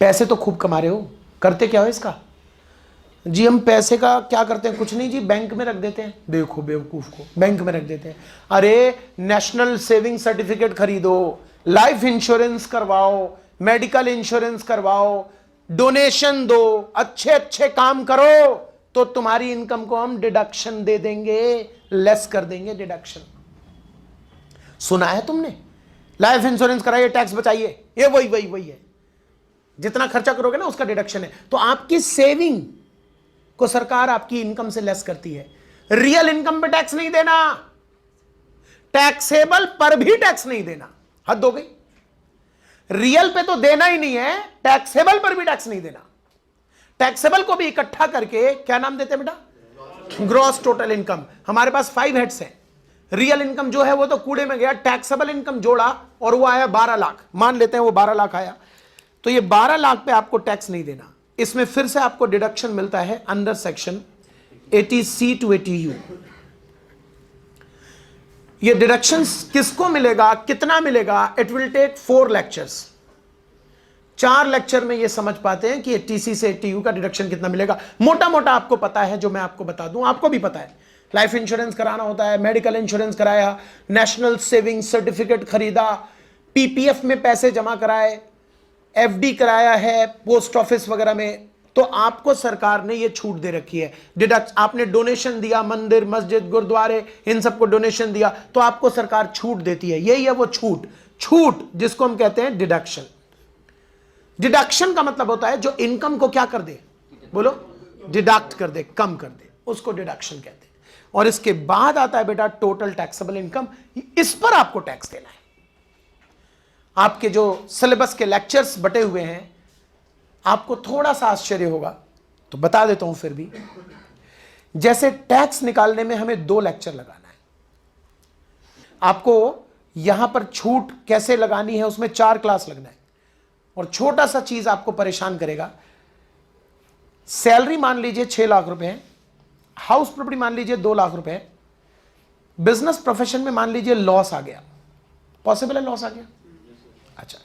पैसे तो खूब कमा रहे हो, करते क्या हो इसका? जी हम पैसे का क्या करते हैं? कुछ नहीं जी, बैंक में रख देते हैं। देखो बेवकूफ को, बैंक में रख देते हैं। अरे नेशनल सेविंग सर्टिफिकेट खरीदो, लाइफ इंश्योरेंस करवाओ, मेडिकल इंश्योरेंस करवाओ, डोनेशन दो, अच्छे अच्छे काम करो, तो तुम्हारी इनकम को हम डिडक्शन दे देंगे, लेस कर देंगे डिडक्शन। सुना है तुमने? लाइफ इंश्योरेंस कराइए, टैक्स बचाइए, ये वही है। जितना खर्चा करोगे ना उसका डिडक्शन है। तो आपकी सेविंग को सरकार आपकी इनकम से लेस करती है। रियल इनकम पे टैक्स नहीं देना, टैक्सेबल पर भी टैक्स नहीं देना, हद हो गई। रियल पे तो देना ही नहीं है, टैक्सेबल पर भी टैक्स नहीं देना। टैक्सेबल को भी इकट्ठा करके क्या नाम देते हैं बेटा? Gross total income. हमारे पास 5 हेड्स हैं। रियल इनकम जो है वो तो कूड़े में गया, टैक्सेबल इनकम जोड़ा और वो आया 12 लाख, मान लेते हैं वो 12 लाख आया, तो ये 12 लाख पे आपको टैक्स नहीं देना। इसमें फिर से आपको डिडक्शन मिलता है under section 80C to 80U। ये डिडक्शन किसको मिलेगा, कितना मिलेगा? It will take 4 lectures. 4 lecture में ये समझ पाते हैं कि 80C से 80U का डिडक्शन कितना मिलेगा। मोटा मोटा आपको पता है, जो मैं आपको बता दूं, आपको भी पता है। लाइफ इंश्योरेंस कराना होता है, मेडिकल इंश्योरेंस कराया, नेशनल सेविंग सर्टिफिकेट खरीदा, पीपीएफ में पैसे जमा कराए, एफडी कराया है पोस्ट ऑफिस वगैरह में, तो आपको सरकार ने ये छूट दे रखी है। डिडक्ट, आपने डोनेशन दिया, मंदिर मस्जिद गुरुद्वारे इन सबको डोनेशन दिया, तो आपको सरकार छूट देती है। यही है वो छूट जिसको हम कहते हैं डिडक्शन। डिडक्शन का मतलब होता है जो इनकम को क्या कर दे, बोलो, डिडक्ट कर दे, कम कर दे, उसको डिडक्शन कहते हैं। और इसके बाद आता है बेटा टोटल टैक्सेबल इनकम, इस पर आपको टैक्स देना है। आपके जो सिलेबस के लेक्चर्स बटे हुए हैं, आपको थोड़ा सा आश्चर्य होगा तो बता देता हूं फिर भी। जैसे टैक्स निकालने में हमें 2 लेक्चर लगाना है, आपको यहां पर छूट कैसे लगानी है उसमें 4 क्लास लगना है। और छोटा सा चीज आपको परेशान करेगा, सैलरी मान लीजिए 6 लाख रुपए है, हाउस प्रॉपर्टी मान लीजिए 2 लाख रुपए है, बिजनेस प्रोफेशन में मान लीजिए लॉस आ गया, पॉसिबल है लॉस आ गया? अच्छा,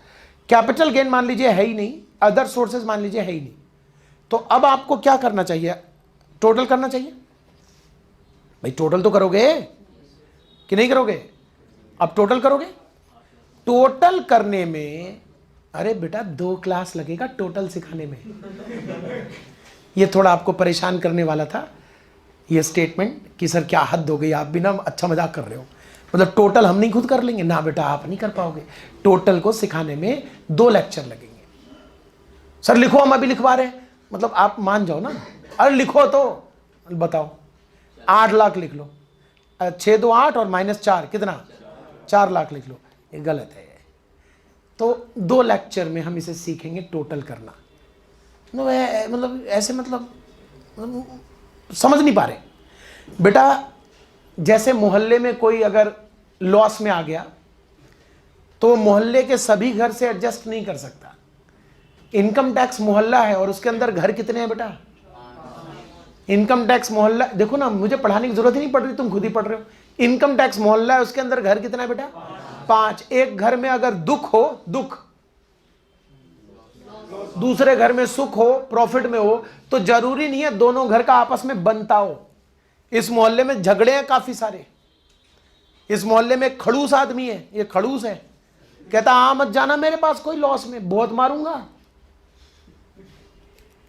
कैपिटल गेन मान लीजिए है ही नहीं, अदर सोर्सेज मान लीजिए है ही नहीं, तो अब आपको क्या करना चाहिए? टोटल करना चाहिए। भाई टोटल तो करोगे कि नहीं करोगे? अब टोटल करोगे। टोटल करने में अरे बेटा 2 क्लास लगेगा टोटल सिखाने में। ये थोड़ा आपको परेशान करने वाला था ये स्टेटमेंट कि सर क्या हद हो गई, आप भी ना अच्छा मजाक कर रहे हो, मतलब टोटल हम नहीं खुद कर लेंगे ना बेटा, आप नहीं कर पाओगे। टोटल को सिखाने में 2 लेक्चर लगेंगे। सर लिखो, हम अभी लिखवा रहे हैं, मतलब आप मान जाओ ना। अरे लिखो तो बताओ, 8 लाख लिख लो, 6 2 8 और -4 कितना, 4 लाख लिख लो। ये गलत है। तो 2 लेक्चर में हम इसे सीखेंगे टोटल करना। मतलब ऐसे मतलब समझ नहीं पा रहे बेटा। जैसे मोहल्ले में कोई अगर लॉस में आ गया तो मोहल्ले के सभी घर से एडजस्ट नहीं कर सकता। इनकम टैक्स मोहल्ला है और उसके अंदर घर कितने हैं बेटा? इनकम टैक्स मोहल्ला, देखो ना, मुझे पढ़ाने की जरूरत ही नहीं पड़ रही, तुम खुद ही पढ़ रहे हो। इनकम टैक्स मोहल्ला है, उसके अंदर घर कितना है बेटा? 5। एक घर में अगर दुख हो, दुख, दूसरे घर में सुख हो, प्रॉफिट में हो, तो जरूरी नहीं है दोनों घर का आपस में बनता हो। इस मोहल्ले में झगड़े हैं काफी सारे। इस मोहल्ले में खड़ूस आदमी है, ये खड़ूस है, कहता आ मत जाना मेरे पास कोई लॉस में, बहुत मारूंगा।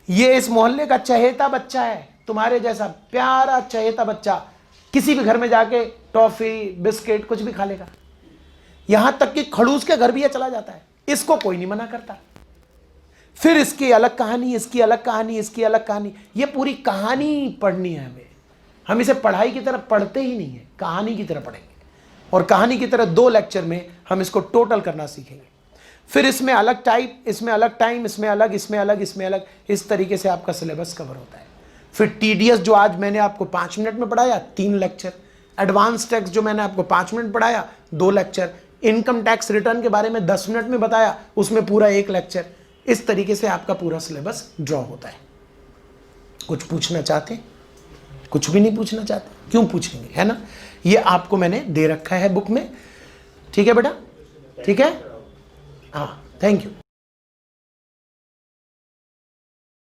ये इस मोहल्ले का चहेता बच्चा है, तुम्हारे जैसा प्यारा चहेता बच्चा, किसी भी घर में जाके टॉफी बिस्किट कुछ भी खा लेगा। यहां तक कि खड़ूस के घर भी ये चला जाता है, इसको कोई नहीं मना करता। फिर इसकी अलग कहानी, इसकी अलग कहानी, इसकी अलग कहानी। ये पूरी कहानी पढ़नी है हमें। हम इसे पढ़ाई की तरह पढ़ते ही नहीं है, कहानी की तरह पढ़ेंगे। और कहानी की तरह 2 लेक्चर में हम इसको टोटल करना सीखेंगे। फिर इसमें अलग टाइप, इसमें अलग टाइम, इसमें अलग, इसमें अलग, इसमें अलग, इस तरीके से आपका सिलेबस कवर होता है। फिर टीडीएस जो आज मैंने आपको 5 मिनट में पढ़ाया, 3 लेक्चर। एडवांस टैक्स जो मैंने आपको 5 मिनट पढ़ाया, 2 लेक्चर। इनकम टैक्स रिटर्न के बारे में 10 मिनट में बताया, उसमें पूरा 1 लेक्चर। इस तरीके से आपका पूरा सिलेबस ड्रॉ होता है। कुछ पूछना चाहते? कुछ भी नहीं पूछना चाहते? क्यों पूछेंगे, है ना? ये आपको मैंने दे रखा है बुक में। ठीक है बेटा, ठीक है, हाँ, थैंक यू।